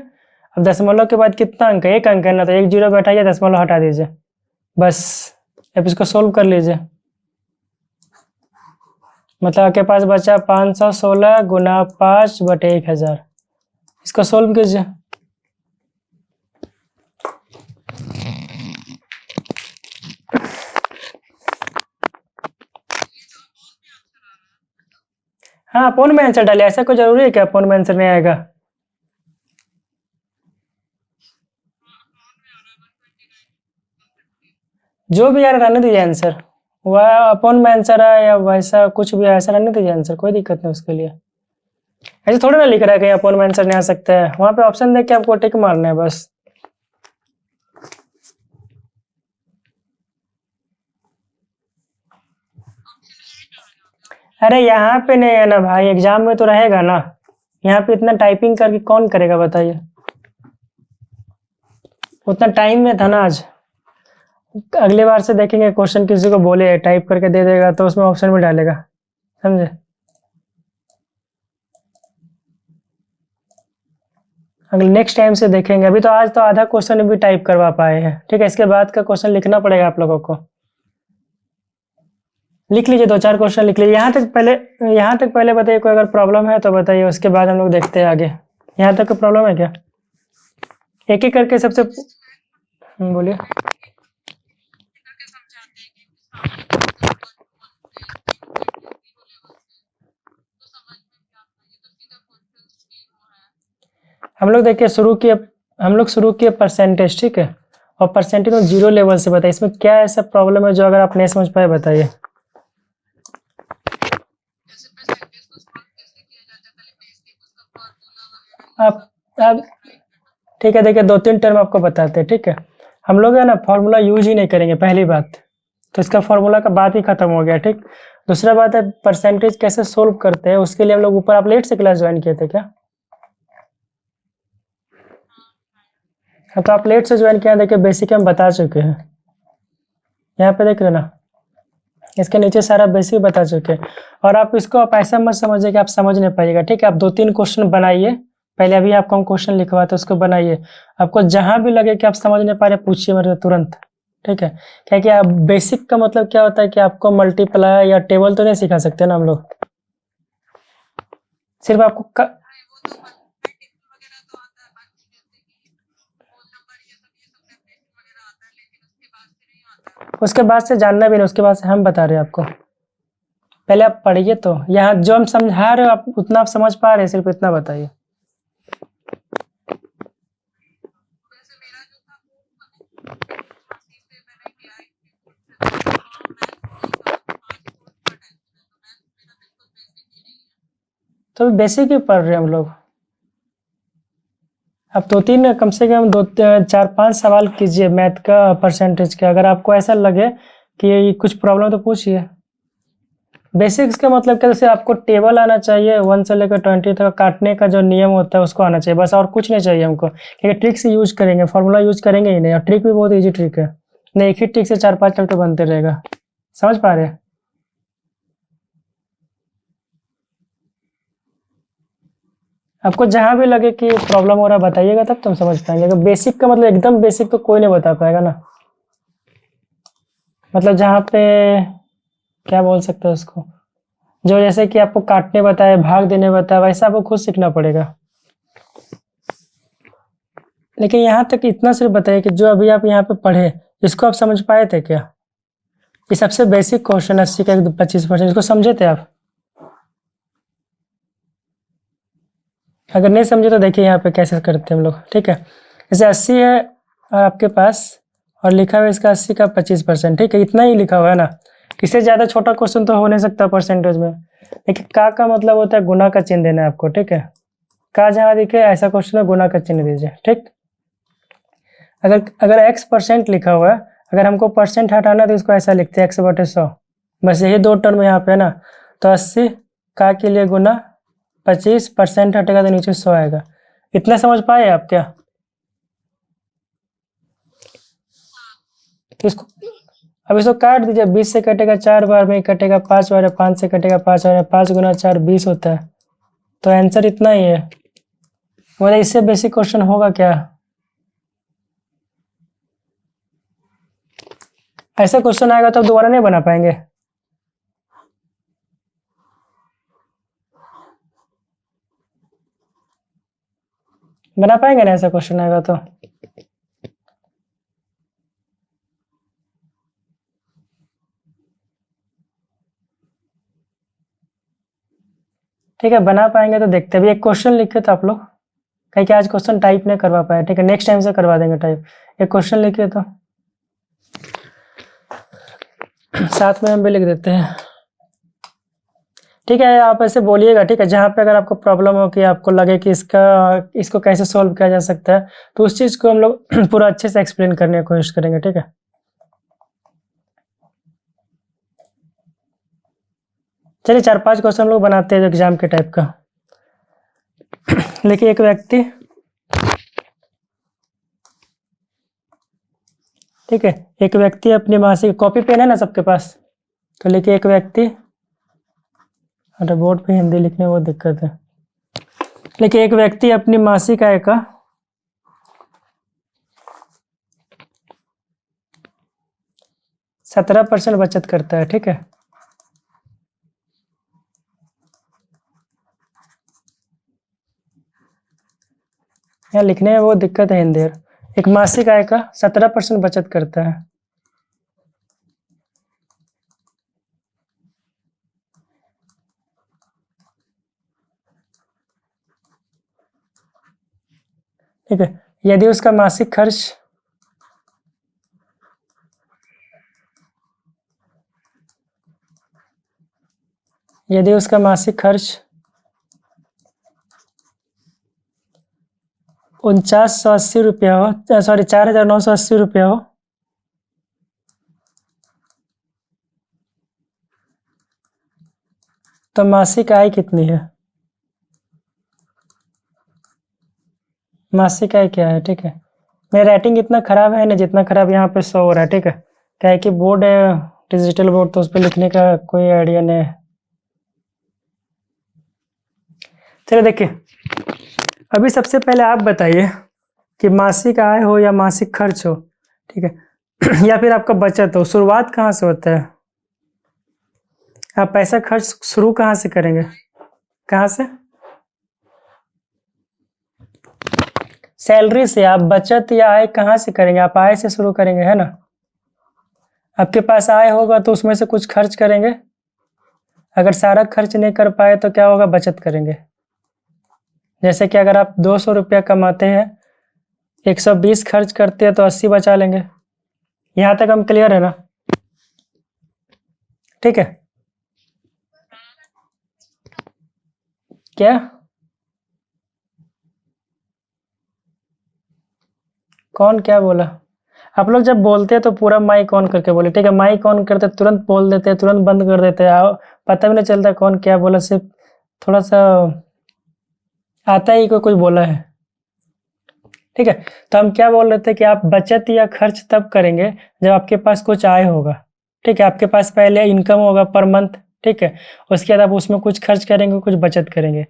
अब दशमलव के बाद कितना अंक है, 1 अंक है ना, तो 1 जीरो बैठाइए, दशमलव हटा दीजिए, बस। अब इसको सोल्व कर लीजिए, मतलब आपके पास बचा 516 गुना 5/1000। इसको सोल्व कीजिए। हाँ, अपोन में आंसर डालिए, ऐसा कोई जरूरी है कि अपोन में आंसर नहीं आएगा। जो भी यार रहने दीजिए आंसर, वह अपोन में आंसर है या वैसा कुछ भी ऐसा रहने दीजिए आंसर, कोई दिक्कत नहीं उसके लिए। ऐसे थोड़ी ना लिख रहा है कि अपोन में आंसर नहीं आ सकता है, वहां पे ऑप्शन देख के आपको टिक मारना है बस। अरे यहाँ पे नहीं है ना भाई, एग्जाम में तो रहेगा ना, यहाँ पे इतना टाइपिंग करके कौन करेगा बताइए, उतना टाइम में था ना आज। अगली बार से देखेंगे क्वेश्चन किसी को बोले टाइप करके दे देगा तो उसमें ऑप्शन भी डालेगा, समझे। अगले नेक्स्ट टाइम से देखेंगे, अभी तो आज तो आधा क्वेश्चन भी टाइप करवा पाए हैं, ठीक है। इसके बाद का क्वेश्चन लिखना पड़ेगा आप लोगों को, लिख लीजिए, 2-4 क्वेश्चन लिख लीजिए। यहाँ तक पहले बताइए, कोई अगर प्रॉब्लम है तो बताइए, उसके बाद हम लोग देखते हैं आगे। यहाँ तक कोई प्रॉब्लम है क्या, एक एक करके सबसे बोलिए। हम लोग देखिए हम लोग शुरू किए परसेंटेज, ठीक है, और परसेंटेज में 0 लेवल से बताइए, इसमें क्या ऐसा प्रॉब्लम है जो अगर आप नहीं समझ पाए बताइए। आप ठीक है, देखिए 2-3 टर्म आपको बताते हैं, ठीक है। हम लोग है ना फॉर्मूला यूज ही नहीं करेंगे, पहली बात तो इसका फॉर्मूला का बात ही खत्म हो गया, ठीक। दूसरा बात है परसेंटेज कैसे सोल्व करते हैं, उसके लिए हम लोग ऊपर, आप लेट से क्लास ज्वाइन किए थे क्या। हाँ, तो आप लेट से ज्वाइन किया, देखिए बेसिक हम बता चुके हैं, यहाँ पे देख रहे ना, इसके नीचे सारा बेसिक बता चुके हैं। और आप इसको आप ऐसा मत समझिए कि आप समझ नहीं पाइएगा, ठीक है। आप 2-3 क्वेश्चन बनाइए, पहले अभी आपको हम क्वेश्चन लिखवाते उसको बनाइए, आपको जहां भी लगे कि आप समझ नहीं पा रहे पूछिए मेरे से तुरंत, ठीक है। क्या कि आप बेसिक का मतलब क्या होता है कि आपको मल्टीप्लाई या टेबल तो नहीं सिखा सकते ना हम लोग, सिर्फ आपको उसके बाद से जानना भी नहीं, उसके बाद से हम बता रहे हैं आपको, पहले आप पढ़िए। तो यहाँ जो हम समझा रहे हो आप उतना आप समझ पा रहे हैं, सिर्फ इतना बताइए। तो बेसिक ही पढ़ रहे हैं हम लोग। अब 2-3 कम से कम 4-5 सवाल कीजिए मैथ का परसेंटेज का, अगर आपको ऐसा लगे कि कुछ प्रॉब्लम तो पूछिए। बेसिक्स का मतलब क्या, जैसे आपको टेबल आना चाहिए 1 से लेकर 20 तक, काटने का जो नियम होता है उसको आना चाहिए, बस और कुछ नहीं चाहिए हमको। क्योंकि ट्रिक से यूज करेंगे, फॉर्मूला यूज करेंगे ही नहीं, और ट्रिक भी बहुत ईजी ट्रिक है, नहीं एक ही ट्रिक से 4-5 ट्रिक तो बनते रहेगा, समझ पा रहे हैं। आपको जहां भी लगे कि प्रॉब्लम हो रहा है बताइएगा, तब तुम समझ पाएंगे। अगर बेसिक का मतलब एकदम बेसिक तो कोई नहीं बता पाएगा ना, मतलब जहाँ पे क्या बोल सकते हैं उसको, जो जैसे कि आपको काटने बताए, भाग देने बताए, वैसा आपको खुद सीखना पड़ेगा। लेकिन यहाँ तक इतना सिर्फ बताइए कि जो अभी आप यहाँ पे पढ़े इसको आप समझ पाए थे क्या, ये सबसे बेसिक क्वेश्चन 80 का 25%, इसको समझे थे आप। अगर नहीं समझे तो देखिए यहाँ पे कैसे करते हैं हम लोग, ठीक है। जैसे 80 है आपके पास और लिखा हुआ है इसका 80 का 25%, ठीक है, इतना ही लिखा हुआ है ना, इससे ज़्यादा छोटा क्वेश्चन तो हो नहीं सकता परसेंटेज में। देखिए का मतलब होता है गुना का चिन्ह देना है आपको, ठीक है। का जहाँ दिखे ऐसा क्वेश्चन में गुना का चिन्ह दीजिए, ठीक। अगर अगर x% लिखा हुआ है, अगर हमको परसेंट हटाना है तो इसको ऐसा लिखते हैं x/100। बस यही 2 टर्म यहाँ पे है ना। तो 80 का के लिए गुना 25% हटेगा तो नीचे 100 आएगा। इतना समझ पाए आप क्या? तो इसको अब इसको काट दीजिए। 20 से कटेगा 4 बार में, कटेगा 5 बार, 5 से कटेगा 5 बार, 5 गुना 4 20 होता है। तो आंसर इतना ही है। मतलब इससे बेसिक क्वेश्चन होगा क्या? ऐसा क्वेश्चन आएगा तो दोबारा नहीं बना पाएंगे। बना पाएंगे ना ऐसा क्वेश्चन आएगा तो? ठीक है, बना पाएंगे तो देखते हैं। अभी एक क्वेश्चन लिखे तो आप लोग, कहीं कि आज क्वेश्चन टाइप नहीं करवा पाए। ठीक है, नेक्स्ट टाइम से करवा देंगे टाइप। एक क्वेश्चन लिखिए तो साथ में हम भी लिख देते हैं। ठीक है, आप ऐसे बोलिएगा। ठीक है, जहाँ पे अगर आपको प्रॉब्लम हो कि आपको लगे कि इसको कैसे सॉल्व किया जा सकता है, तो उस चीज़ को हम लोग पूरा अच्छे से एक्सप्लेन करने की कोशिश करेंगे। ठीक है, चलिए 4-5 क्वेश्चन हम लोग बनाते हैं एग्जाम के टाइप का। लेकिन एक व्यक्ति, ठीक है, एक व्यक्ति अपनी मासिक, कॉपी पेन है ना सबके पास? तो लिखिए एक व्यक्ति, अरे बोर्ड पे हिंदी लिखने में बहुत दिक्कत है। लेकिन एक व्यक्ति अपनी मासिक आय का 17% बचत करता है। ठीक है, यहाँ लिखने में बहुत दिक्कत है हिंदी। एक मासिक आय का 17% बचत करता है। ठीक है, यदि उसका मासिक खर्च यदि उसका मासिक खर्च 4980 रुपया हो, सॉरी 4980 रुपया हो, तो मासिक आय कितनी है? मासिक आय क्या है? ठीक है, मेरा राइटिंग इतना खराब है ना जितना खराब यहाँ पे शो हो रहा है। ठीक है, क्या है कि बोर्ड है डिजिटल बोर्ड, तो उस पर लिखने का कोई आइडिया नहीं है। चलिए देखिए, अभी सबसे पहले आप बताइए कि मासिक आय हो या मासिक खर्च हो, ठीक है, या फिर आपका बचत हो, शुरुआत कहाँ से होता है? आप पैसा खर्च शुरू कहाँ से करेंगे? कहाँ से? सैलरी से। आप बचत या आय कहाँ से करेंगे? आप आय से शुरू करेंगे, है ना? आपके पास आय होगा तो उसमें से कुछ खर्च करेंगे। अगर सारा खर्च नहीं कर पाए तो क्या होगा? बचत करेंगे। जैसे कि अगर आप 200 रुपया कमाते हैं, 120 खर्च करते हैं तो 80 बचा लेंगे। यहाँ तक हम क्लियर है ना? ठीक है, क्या कौन क्या बोला? आप लोग जब बोलते हैं तो पूरा माइक ऑन करके बोले। ठीक है, माइक ऑन करते तुरंत बोल देते हैं, तुरंत बंद कर देते हैं, पता भी नहीं चलता कौन क्या बोला। सिर्फ थोड़ा सा आता ही कोई कुछ बोला है। ठीक है, तो हम क्या बोल रहे थे कि आप बचत या खर्च तब करेंगे जब आपके पास कुछ आय होगा। ठीक है, आपके पास पहले इनकम होगा पर मंथ। ठीक है, उसके बाद आप उसमें कुछ खर्च करेंगे, कुछ बचत करेंगे।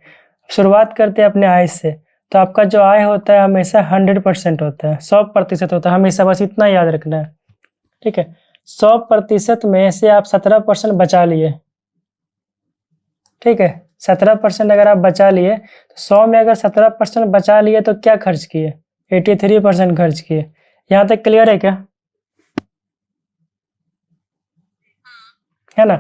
शुरुआत करते हैं अपने आय से। तो आपका जो आय होता है हमेशा 100% होता है, 100% होता है हमेशा। बस इतना याद रखना है। ठीक है, 100% में से आप 17% बचा लिए। ठीक है, 17% अगर आप बचा लिए तो 100 में अगर 17% बचा लिए तो क्या खर्च किए? 83% खर्च किए। यहाँ तक क्लियर है क्या? है ना?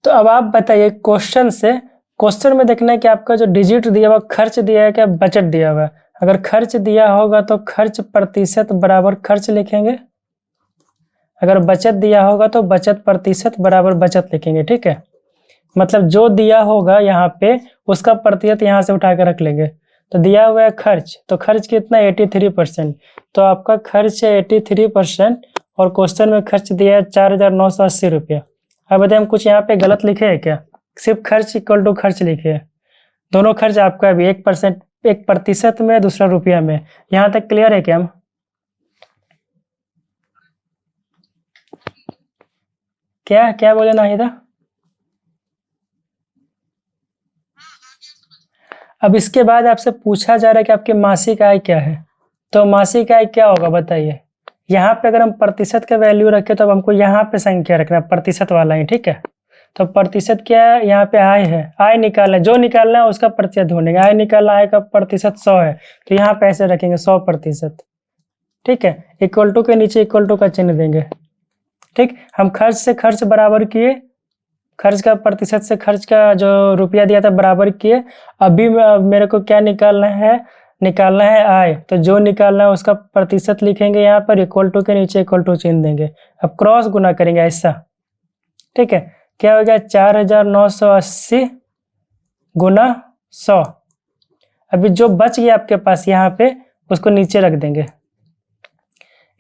तो अब आप बताइए क्वेश्चन में देखना है कि आपका जो डिजिट दिया हुआ खर्च दिया है क्या बचत दिया हुआ है। अगर खर्च दिया होगा तो खर्च प्रतिशत बराबर खर्च लिखेंगे। अगर बचत दिया होगा तो बचत प्रतिशत बराबर बचत लिखेंगे। ठीक है, मतलब जो दिया होगा यहाँ पे उसका प्रतिशत यहाँ से उठा के रख लेंगे। तो दिया हुआ है खर्च, तो खर्च कितना 83%। तो आपका खर्च है 83% और क्वेश्चन में खर्च दिया है 4,980 रुपया। अब बताइए हम कुछ यहाँ पे गलत लिखे हैं क्या? सिर्फ खर्च इक्वल टू खर्च लिखे हैं। दोनों खर्च आपका भी 1%, 1% में, दूसरा रुपया में। यहाँ तक क्लियर है क्या? हम क्या क्या बोले नाहिदा? अब इसके बाद आपसे पूछा जा रहा है कि आपकी मासिक आय क्या है। तो मासिक आय क्या होगा बताइए। यहाँ पे अगर हम प्रतिशत का वैल्यू रखें तो अब हमको यहाँ पे संख्या रखना है, प्रतिशत वाला ही, ठीक है। तो प्रतिशत क्या है, यहाँ पे आय है, आय निकालना है, जो निकालना है उसका प्रतिशत ढूंढेंगे। आय निकालना, आय का प्रतिशत 100 है, तो यहाँ पे ऐसे रखेंगे 100%, ठीक है। इक्वल टू के नीचे इक्वल टू का चिन्ह देंगे, ठीक। हम खर्च से खर्च बराबर किए, खर्च का प्रतिशत से खर्च का जो रुपया दिया था बराबर किए। अभी मेरे को क्या निकालना है, निकालना है आय। तो जो निकालना है उसका प्रतिशत लिखेंगे यहाँ पर, इक्वल टू के नीचे इक्वल टू चिन्ह देंगे। अब क्रॉस गुना करेंगे ऐसा, ठीक है। क्या हो गया, 4,980 गुना 100। अभी जो बच गया आपके पास यहाँ पे, उसको नीचे रख देंगे।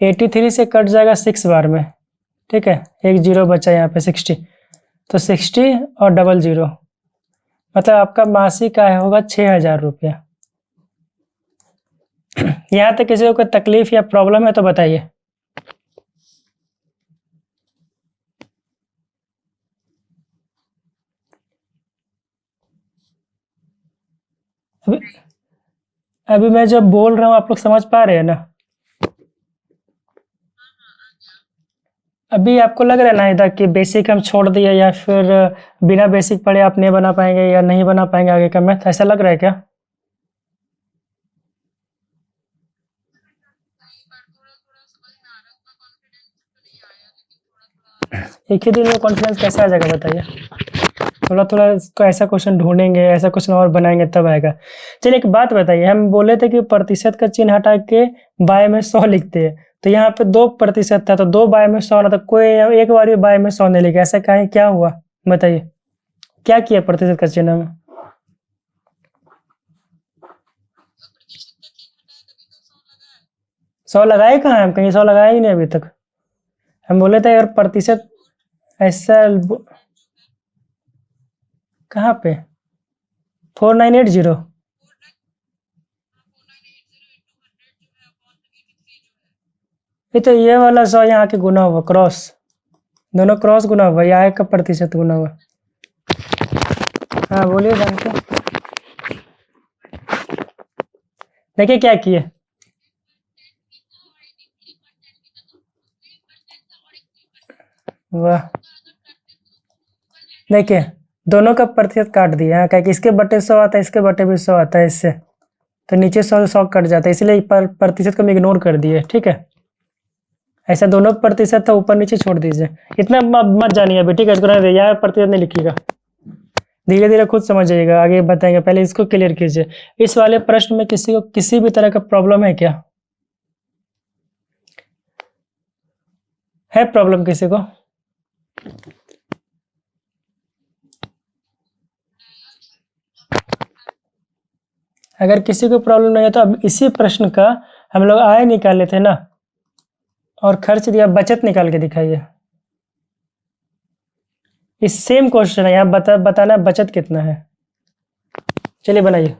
83 से कट जाएगा 6 बार में, ठीक है। एक जीरो बचा यहाँ पे 60, तो 60 और डबल जीरो, मतलब आपका मासिक आय होगा 6,000 रुपया। यहाँ तक किसी को कोई तकलीफ या प्रॉब्लम है तो बताइए। अभी अभी मैं जब बोल रहा हूँ आप लोग समझ पा रहे हैं ना? अभी आपको लग रहा है ना इधर कि बेसिक हम छोड़ दिए, या फिर बिना बेसिक पढ़े आप नहीं बना पाएंगे या नहीं बना पाएंगे आगे का मैथ, ऐसा लग रहा है क्या? एक ही दिन में कॉन्फिडेंस कैसे आ जाएगा बताइए? थोड़ा थोड़ा इसको ऐसा क्वेश्चन ढूंढेंगे, ऐसा क्वेश्चन और बनाएंगे तब आएगा। चलिए एक बात बताइए, हम बोले थे कि प्रतिशत का चिन्ह हटा के बाय में 100 लिखते हैं, तो यहाँ पे 2% था, तो 2 बाय में 100 ना, तो कोई एक बार भी बाय में 100 नहीं लिखा, ऐसा कहीं क्या हुआ बताइए? क्या किया प्रतिशत का चिन्ह में? सौ लगाए कहाँ, हम कहीं 100 लगाया ही नहीं अभी तक। हम बोले थे अगर प्रतिशत ऐसा कहाँ पे 4980, ये वाला 100 यहाँ के गुना हुआ क्रॉस, दोनों क्रॉस गुना हुआ, यहाँ का प्रतिशत गुना हुआ। हाँ बोलिए ढंग से। देखिए क्या किए, वाह। देखिए दोनों का प्रतिशत काट दिया है, क्या कि इसके बटे 100 आता है, इसके बटे भी 100 आता है इससे, तो नीचे 100 कट जाता है, इसलिए प्रतिशत को हम इग्नोर कर दिए, ठीक है। ऐसा दोनों प्रतिशत था, ऊपर नीचे छोड़ दीजिए, इतना मत जानिए अभी, ठीक है। इसको यहाँ प्रतिशत नहीं लिखिएगा, धीरे धीरे खुद समझ जाइएगा, आगे बताएंगे, पहले इसको क्लियर कीजिए। इस वाले प्रश्न में किसी को किसी भी तरह का प्रॉब्लम है क्या? है प्रॉब्लम किसी को? अगर किसी को प्रॉब्लम नहीं है तो अब इसी प्रश्न का हम लोग आय निकाले थे ना, और खर्च दिया, बचत निकाल के दिखाइए। इस सेम क्वेश्चन है, यहाँ बताना बचत कितना है। चलिए बनाइए।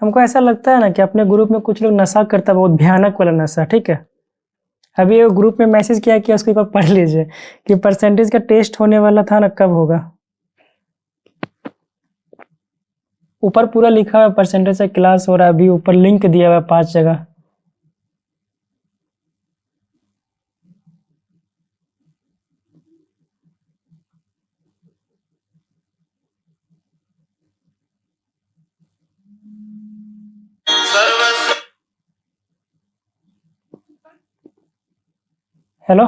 हमको ऐसा लगता है ना कि अपने ग्रुप में कुछ लोग नशा करता है, बहुत भयानक वाला नशा, ठीक है। अभी ये ग्रुप में मैसेज किया कि उसको एक बार पढ़ लीजिए कि परसेंटेज का टेस्ट होने वाला था ना, कब होगा। ऊपर पूरा लिखा हुआ परसेंटेज का क्लास हो रहा है, अभी ऊपर लिंक दिया हुआ है 5 जगह। हेलो,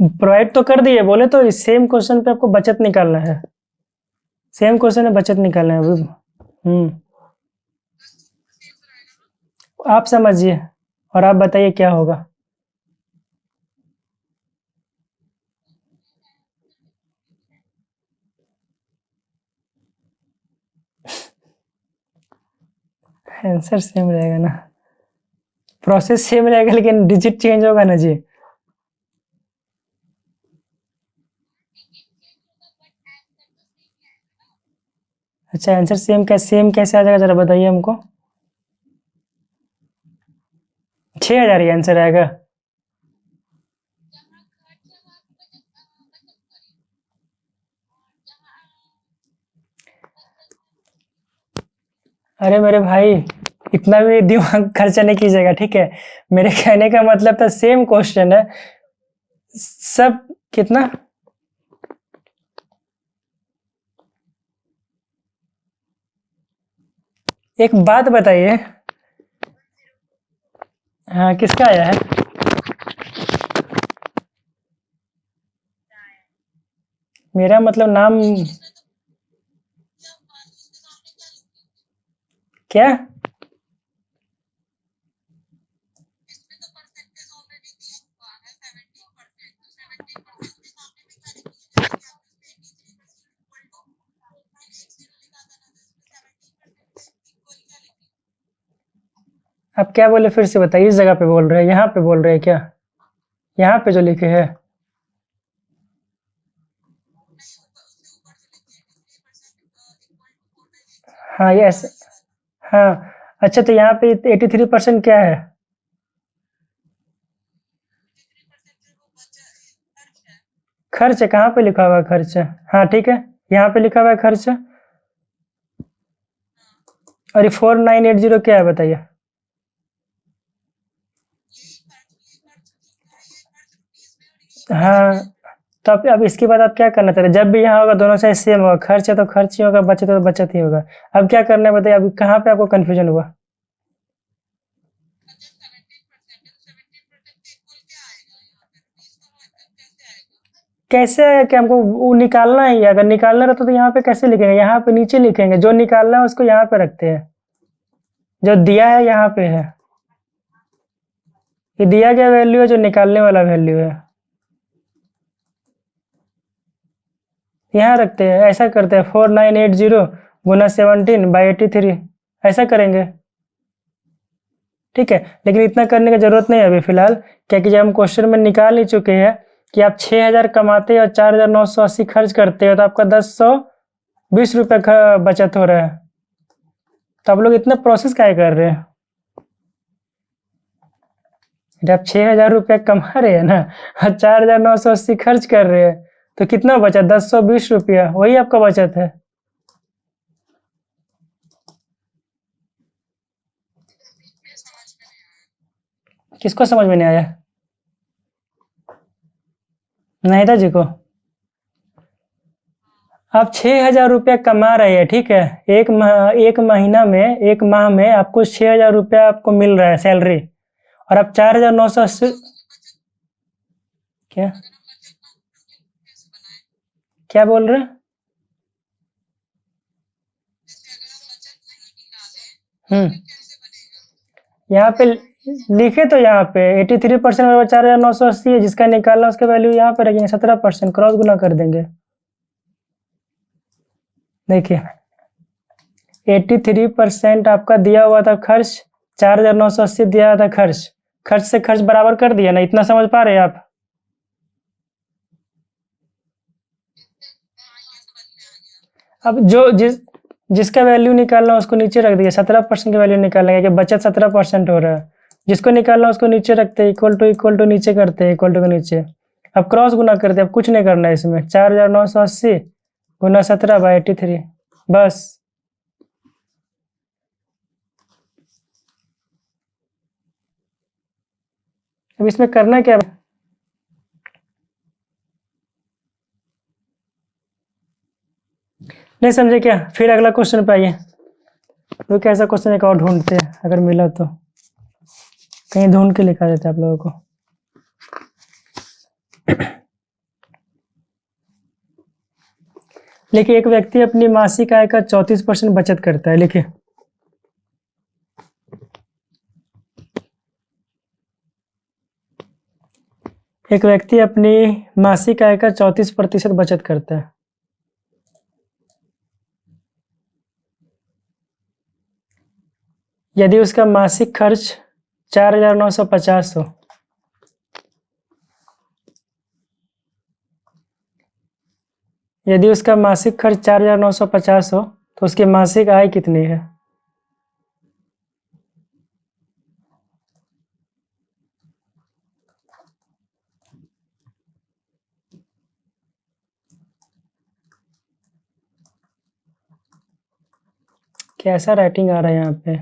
प्रोवाइड तो कर दिए, बोले तो इस सेम क्वेश्चन पे आपको बचत निकालना है, सेम क्वेश्चन में बचत निकालना है। आप समझिए और आप बताइए क्या होगा। आंसर सेम रहेगा ना, प्रोसेस सेम रहेगा लेकिन डिजिट चेंज होगा ना जी। अच्छा आंसर सेम कैसे आ जाएगा जरा बताइए हमको। 6000 ही आंसर आएगा। अरे मेरे भाई इतना भी दिमाग खर्चा नहीं कीजिएगा, ठीक है। मेरे कहने का मतलब था सेम क्वेश्चन है सब। कितना? एक बात बताइए। हाँ किसका आया है? मेरा मतलब नाम क्या? आप क्या बोले फिर से बताइए, इस जगह पे बोल रहे हैं, यहाँ पे बोल रहे हैं क्या? यहाँ पे जो लिखे हैं? हाँ यस। हाँ अच्छा तो यहाँ पे 83% क्या है? खर्च है, कहाँ पे लिखा हुआ है खर्च? हाँ ठीक है, यहाँ पे लिखा हुआ है खर्च। और ये 4980 क्या है बताइए? हाँ तो अब इसके बाद आप क्या करना चाह रहे हैं? जब भी यहाँ होगा दोनों साइड सेम होगा, खर्च है तो खर्च ही होगा, बचत है तो बचत ही होगा। अब क्या करना है बताइए, अभी कहाँ पे आपको कंफ्यूजन हुआ? कैसे है कि हमको वो निकालना ही है, अगर निकालना रहता तो यहाँ पे कैसे लिखेंगे? यहाँ पे नीचे लिखेंगे, जो निकालना है उसको यहाँ पे रखते हैं, जो दिया है यहाँ पे है। ये दिया गया वैल्यू है, जो निकालने वाला वैल्यू है यहाँ रखते हैं। ऐसा करते हैं 4980 गुना 17/83, ऐसा करेंगे, ठीक है। लेकिन इतना करने की जरूरत नहीं है अभी फिलहाल, क्योंकि जब हम क्वेश्चन में निकाल ही चुके हैं कि आप 6000 कमाते और 4980 खर्च करते हो तो आपका 1020 रुपये का बचत हो रहा है। तो आप लोग इतना प्रोसेस क्या कर रहे हैं? जब 6000 रुपये कमा रहे हैं ना और 4980 खर्च कर रहे हैं तो कितना बचा? 1020 रुपया, वही आपका बचत है। किसको समझ में नहीं आया? नाहिदा जी को। आप 6000 रुपया कमा रहे हैं, ठीक है। एक माह में आपको 6000 रुपया आपको मिल रहा है सैलरी, और आप 4980। क्या क्या बोल रहे हैं? यहाँ पे लिखे तो यहाँ पे 83% बराबर 4980 है, जिसका निकालना उसका वैल्यू यहाँ पे रखेंगे 17%, क्रॉस गुना कर देंगे। देखिए 83% आपका दिया हुआ था खर्च, 4980 दिया हुआ था खर्च, खर्च से खर्च बराबर कर दिया ना, इतना समझ पा रहे हैं आप? अब जिसका वैल्यू निकालना है उसको नीचे रख दिया, 17% की वैल्यू निकालना है कि बचत 17% हो रहा है, जिसको निकालना है उसको नीचे रखते हैं, इक्वल टू नीचे करते हैं, इक्वल टू के नीचे। अब क्रॉस गुना करते हैं, अब कुछ नहीं करना है इसमें, 4980 गुना 17/83, बस। अब इसमें करना क्या? नहीं समझे क्या? फिर अगला क्वेश्चन पे आइए। तो कैसा क्वेश्चन एक और ढूंढते हैं, अगर मिला तो कहीं ढूंढ के लिखा देते आप लोगों को। लिखिए, एक व्यक्ति अपनी मासिक आय का 34% बचत करता है। लिखिए, एक व्यक्ति अपनी मासिक आय का 34% बचत करता है। यदि उसका मासिक खर्च 4,950 हो, यदि उसका मासिक खर्च 4,950 हो तो उसकी मासिक आय कितनी है? कैसा राइटिंग आ रहा है यहाँ पे?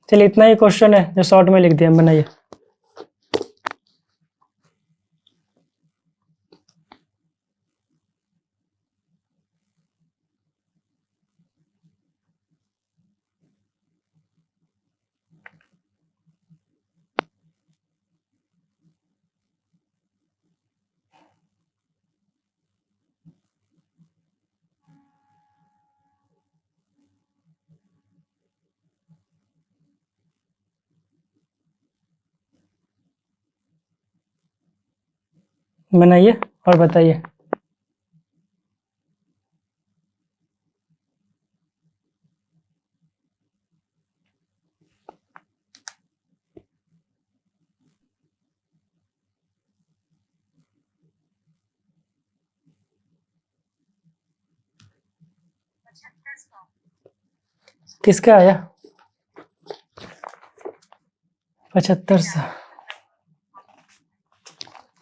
चलिए, इतना ही क्वेश्चन है जो शॉर्ट में लिख दिया, बनाइए। बनाइए और बताइए। किसका आया? 7500।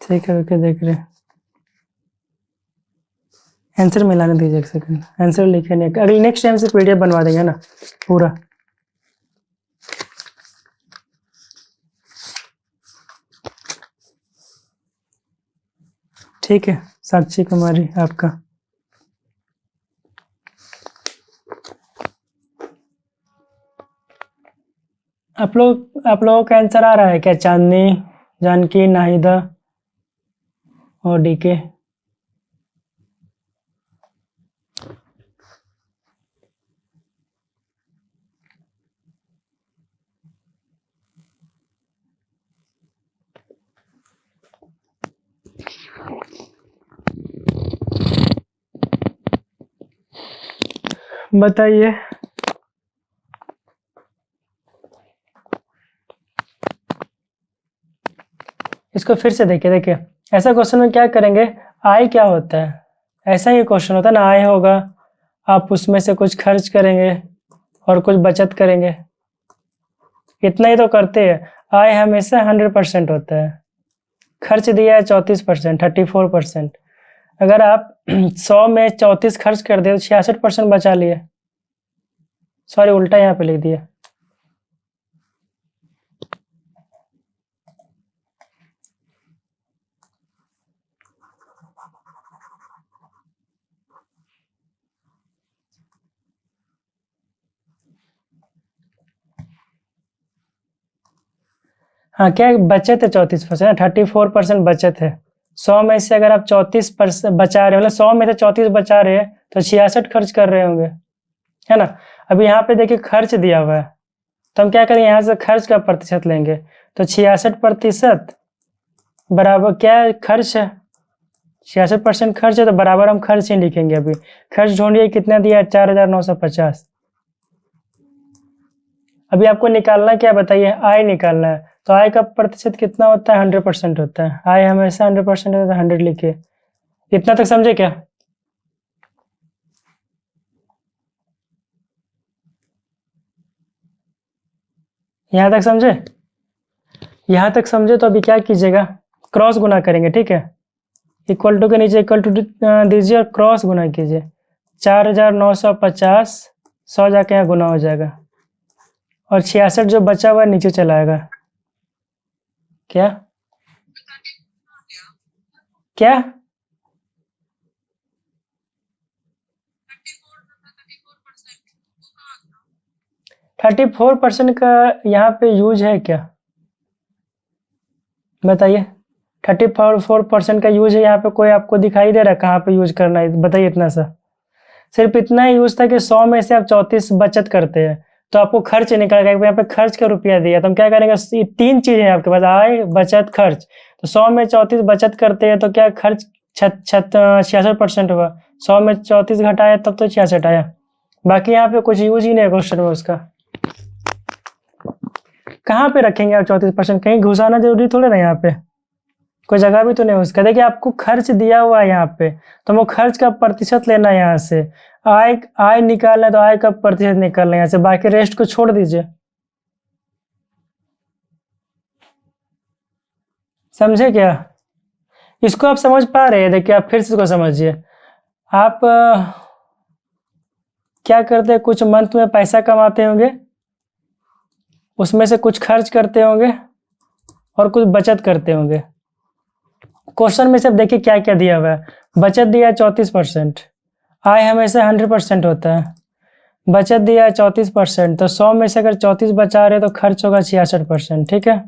ठीक है, ओके, देख रहे हैं। आंसर मिलाने दीजिए, एक सेकंड। आंसर लिखे नहीं, अगले नेक्स्ट टाइम से पीडीएफ बनवा देंगे ना पूरा। ठीक है, साक्षी कुमारी आपका। आप लोगों का आंसर आ रहा है क्या? चांदनी, जानकी, नाहिदा और डीके। बताइए। इसको फिर से देखिए। ऐसा क्वेश्चन में क्या करेंगे? आय क्या होता है? ऐसा ही क्वेश्चन होता है ना, आय होगा, आप उसमें से कुछ खर्च करेंगे और कुछ बचत करेंगे। इतना ही तो करते हैं। आय हमेशा 100% होता है। खर्च दिया है 34%, 34%। अगर आप 100 में 34 खर्च कर दे तो 66% बचा लिए। सॉरी, उल्टा यहाँ पे लिख दिया। हाँ, क्या बचत है? 34%, 34% बचत है। 100 में से अगर आप 34% बचा रहे हो, मतलब 100 में से 34 बचा रहे हैं तो 66 खर्च कर रहे होंगे, है ना। अभी यहाँ पे देखिए खर्च दिया हुआ है, तो हम क्या करेंगे? यहाँ से खर्च का प्रतिशत लेंगे, तो 66% बराबर क्या है? खर्च है। 66% खर्च है तो बराबर हम खर्च ही लिखेंगे। अभी खर्च ढूंढिए, कितना दिया है? 4,950। अभी आपको निकालना क्या, बताइए? आय निकालना है, तो आय का प्रतिशत कितना होता है? 100% होता है। आय हमेशा 100% होता है, 100 लिखिए। इतना तक समझे क्या? यहाँ तक समझे? यहाँ तक समझे तो अभी क्या कीजिएगा? क्रॉस गुना करेंगे, ठीक है। इक्वल टू के नीचे इक्वल टू दीजिए और क्रॉस गुना कीजिए। 4,950, 100 जाके यहाँ गुना हो जाएगा और 66 जो बचा हुआ नीचे चला आएगा। क्या क्या? 34% का यहाँ पे यूज है क्या, बताइए। 34% का यूज है यहाँ पे, कोई आपको दिखाई दे रहा है कहाँ पे यूज करना है, बताइए। इतना सा सिर्फ इतना ही यूज था कि 100 में से आप 34 बचत करते हैं तो आपको खर्च निकल गया। यहाँ पे खर्च का रुपया दिया तो हम क्या करेंगे, ये 3 चीजें हैं आपके पास, आय, बचत, खर्च। तो 100 में 34 बचत करते हैं तो क्या खर्च 66% हुआ। 100 में 34 घटाया तब तो 66 आया। बाकी यहाँ पे कुछ यूज ही नहीं है क्वेश्चन में उसका। कहाँ पे रखेंगे आप 34%, कहीं घुसाना जरूरी थोड़े ना, यहाँ पे कोई जगह भी तो नहीं उसका। देखिए आपको खर्च दिया हुआ है यहाँ पे, तो वो खर्च का प्रतिशत लेना है यहाँ से। आय आय निकालना है तो आय का प्रतिशत निकालना है यहाँ से, बाकी रेस्ट को छोड़ दीजिए। समझे क्या, इसको आप समझ पा रहे हैं? देखिए आप फिर से इसको समझिए। आप क्या करते हैं, कुछ मंथ में पैसा कमाते होंगे, उसमें से कुछ खर्च करते होंगे और कुछ बचत करते होंगे। क्वेश्चन में सब देखिए क्या क्या दिया हुआ है। बचत दिया है 34%, आय हमेशा 100% होता है। बचत दिया है 34%, तो 100 में से अगर 34 बचा रहे तो खर्च होगा 66%। ठीक है,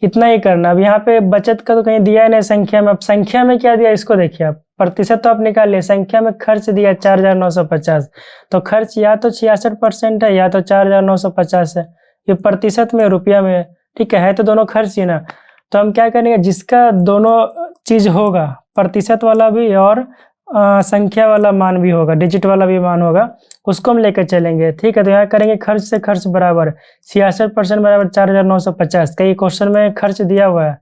इतना ही करना। अब यहाँ पे बचत का तो कहीं दिया है नहीं संख्या में। अब संख्या में क्या दिया इसको देखिए आप, प्रतिशत तो आप निकाल लिए, संख्या में खर्च दिया 4950, तो खर्च या तो 66% है या तो 4950 है। ये प्रतिशत में, रुपया में, ठीक है तो दोनों खर्च ही ना। तो हम क्या करेंगे, जिसका दोनों चीज होगा, प्रतिशत वाला भी और संख्या वाला मान भी होगा, डिजिट वाला भी मान होगा, उसको हम लेकर चलेंगे। ठीक है, तो यहाँ करेंगे खर्च से खर्च बराबर 66% बराबर 4950 का ये क्वेश्चन में खर्च दिया हुआ है।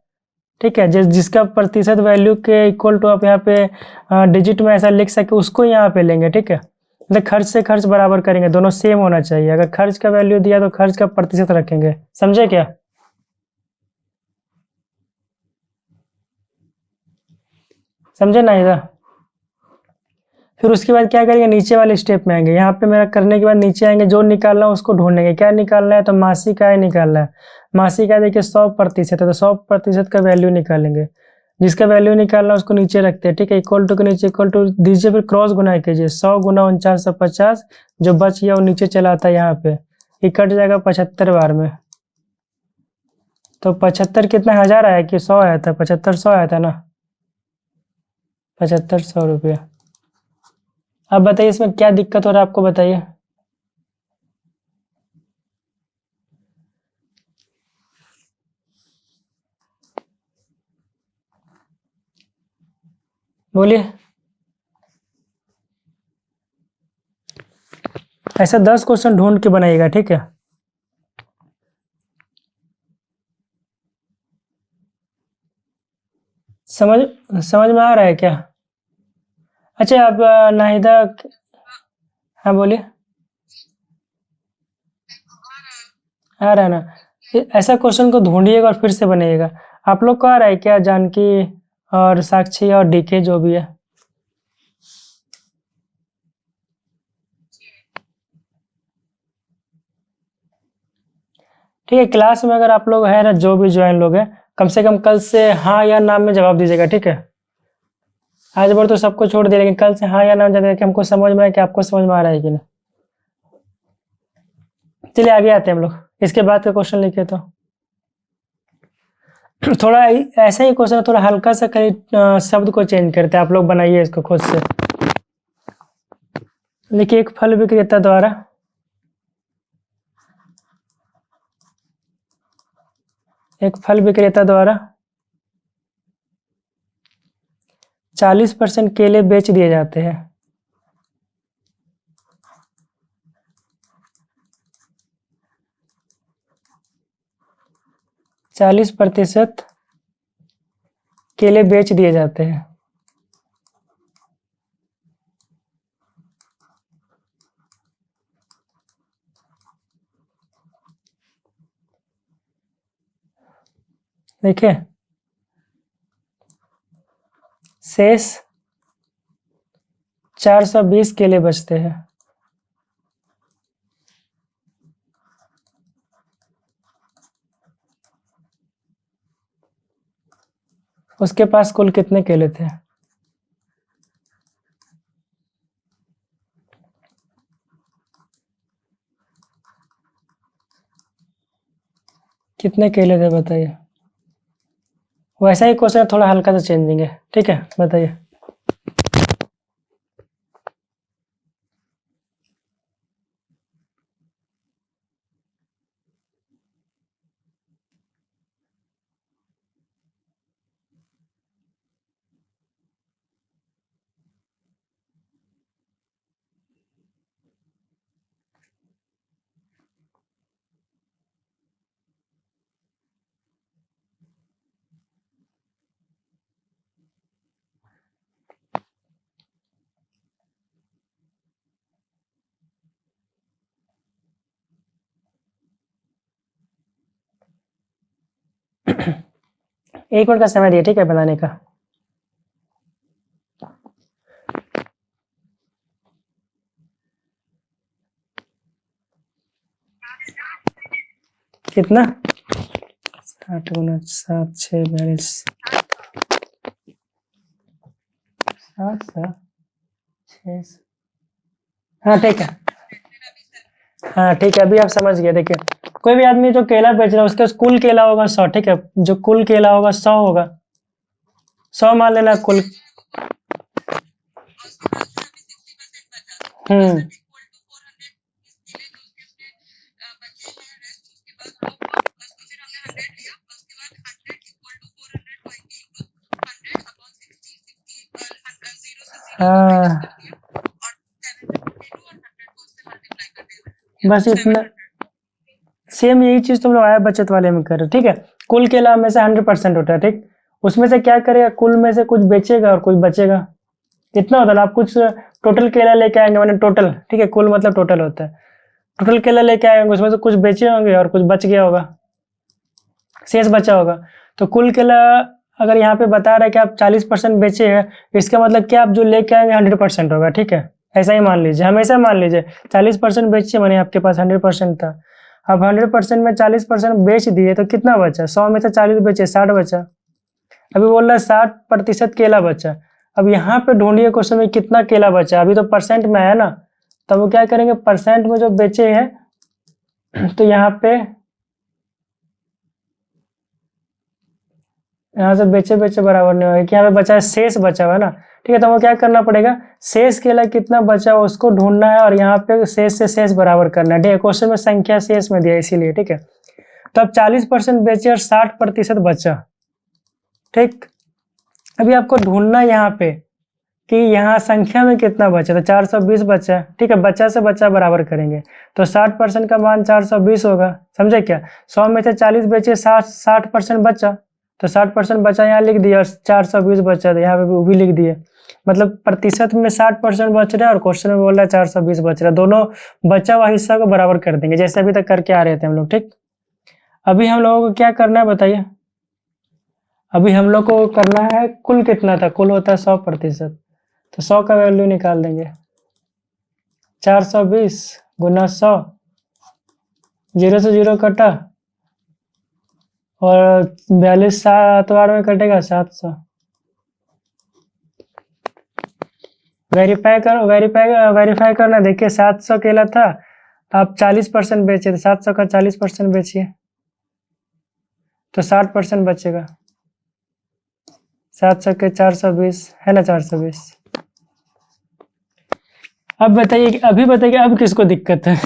ठीक है, जिसका प्रतिशत वैल्यू के इक्वल टू आप यहाँ पे डिजिट में ऐसा लिख सके उसको यहाँ पे लेंगे। ठीक है, मतलब खर्च से खर्च बराबर करेंगे, दोनों सेम होना चाहिए। अगर खर्च का वैल्यू दिया तो खर्च का प्रतिशत रखेंगे। समझे क्या, समझे ना इधर। फिर उसके बाद क्या करेंगे, नीचे वाले स्टेप में आएंगे। यहाँ पे मेरा करने के बाद नीचे आएंगे, जो निकालना है उसको ढूंढेंगे। क्या निकालना है, तो मासिक आय निकालना है। मासिक आय देखिए 100% है, तो 100% का वैल्यू निकालेंगे। जिसका वैल्यू निकालना है उसको नीचे रखते हैं। ठीक है, इक्वल टू के नीचे इक्वल टू दीजिए, फिर क्रॉस गुना कीजिए। 100 गुना 4950, जो बच गया वो नीचे चला आता है यहाँ पे, ये कट जाएगा 75 बार में। तो 75 कितना, 1000 आया कि 100 आया था? 7500 आया था ना, 7500 रुपया। अब बताइए इसमें क्या दिक्कत हो रहा है आपको, बताइए। बोलिए। ऐसा 10 क्वेश्चन ढूंढ के बनाइएगा। ठीक है, समझ समझ में आ रहा है क्या? अच्छा आप नाहिदा, हाँ बोलिए। आ रहा है ना, ऐसा क्वेश्चन को ढूंढिएगा और फिर से बनाइएगा। आप लोग को आ रहा है क्या, जानकी और साक्षी और डीके जो भी है? ठीक है, क्लास में अगर आप लोग हैं ना, जो भी ज्वाइन लोग हैं, कम से कम कल से हाँ या ना में जवाब दीजिएगा। ठीक है, आज बार तो सबको छोड़ दिया, लेकिन कल से हाँ या ना में जवाब कि हमको समझ में आए कि आपको समझ में आ रहा है कि नहीं। चलिए आगे आते हैं हम लोग, इसके बाद का क्वेश्चन लिखे तो थोड़ा ऐसा ही क्वेश्चन, थोड़ा हल्का सा कहीं शब्द को चेंज करते हैं। आप लोग बनाइए इसको खुद से। देखिए, एक फल विक्रेता द्वारा एक फल विक्रेता द्वारा 40% केले बेच दिए जाते हैं। चालीस प्रतिशत केले बेच दिए जाते हैं। देखिए, शेष 420 केले बचते हैं। उसके पास कुल कितने केले थे? कितने केले थे बताइए। वैसा ही क्वेश्चन थोड़ा हल्का सा चेंजिंग है, ठीक है बताइए। एक मिनट का समय दिए, ठीक है बनाने का। कितना? 60 गुना 7 6 42 7 6। हाँ ठीक है, हाँ ठीक है, अभी आप समझ गए। देखिए कोई भी आदमी जो केला बेच रहा है उसका कुल केला होगा 100, ठीक है, जो कुल केला होगा 100 होगा, 100 मान लेना कुल। हम्म हाँ बस इतना, सेम यही चीज तुम लोग आया बचत वाले में कर रहे हो, ठीक है। कुल केला में से 100% होता है, ठीक। उसमें से क्या करेगा, कुल में से कुछ बेचेगा और कुछ बचेगा। इतना होता है ना, आप कुछ टोटल केला लेके आएंगे, मैंने टोटल, ठीक है, कुल मतलब टोटल होता है। टोटल केला लेके आएंगे, उसमें से कुछ बेचे होंगे और कुछ बच गया होगा, शेष बचा होगा। तो कुल केला अगर यहाँ पे बता रहा है कि आप 40% बेचे हैं, इसका मतलब क्या, आप जो लेके आएंगे 100% होगा, ठीक है। ऐसा ही मान लीजिए, हमेशा मान लीजिए 40% बेचे, मैंने आपके पास 100% था। अब 100% में 40% बेच दिए तो कितना बचा, 100 में से 40 बेचे 60 बचा। अभी बोल रहा है 60% केला बचा। अब यहाँ पे ढूंढिए क्वेश्चन में कितना केला बचा, अभी तो परसेंट में आया ना, तो वो क्या करेंगे, परसेंट में जो बेचे हैं तो यहाँ पे, यहाँ से बेचे बेचे बराबर नहीं होगा कि यहाँ पे बचा है, शेष बचा हुआ है ना, ठीक है। तो हमें क्या करना पड़ेगा, शेष केला कितना बचा हुआ उसको ढूंढना है और यहाँ पे शेष से शेष बराबर करना है, ठीक है। क्वेश्चन में संख्या शेष में दिया इसीलिए, ठीक है। तो अब 40% बेचे और 60% बचा, ठीक। अभी आपको ढूंढना यहाँ पे कि यहाँ संख्या में कितना बचा, तो 420 बचा, ठीक है। बचा से बचा बराबर करेंगे तो 60% का मान 420 होगा, समझे क्या। 100 में से 40 बेचे, 60% बचा, तो 60% बचा यहाँ लिख दिया, और 420 बचा तो यहाँ पे वो भी लिख दिए। मतलब प्रतिशत में 60% बच रहा है और क्वेश्चन में बोल रहा है 420 बच रहा है, दोनों बचा हुआ हिस्सा को बराबर कर देंगे, जैसे अभी तक करके आ रहे थे हम लोग, ठीक। अभी हम लोगों को क्या करना है बताइए। अभी हम लोग को करना है कुल कितना था, कुल होता है 100%, तो 100 का वैल्यू निकाल देंगे। 420 गुना 100, 0 से 0 कटा और 42 7 बार में कटेगा 700। वेरीफाई करना, देखिए 700 केला था, आप 40% बेचे, तो 700 का 40% बेचिए तो 60% बचेगा। 700 के 420 है ना, 420। अब बताइए, अभी बताइए अब किसको दिक्कत है।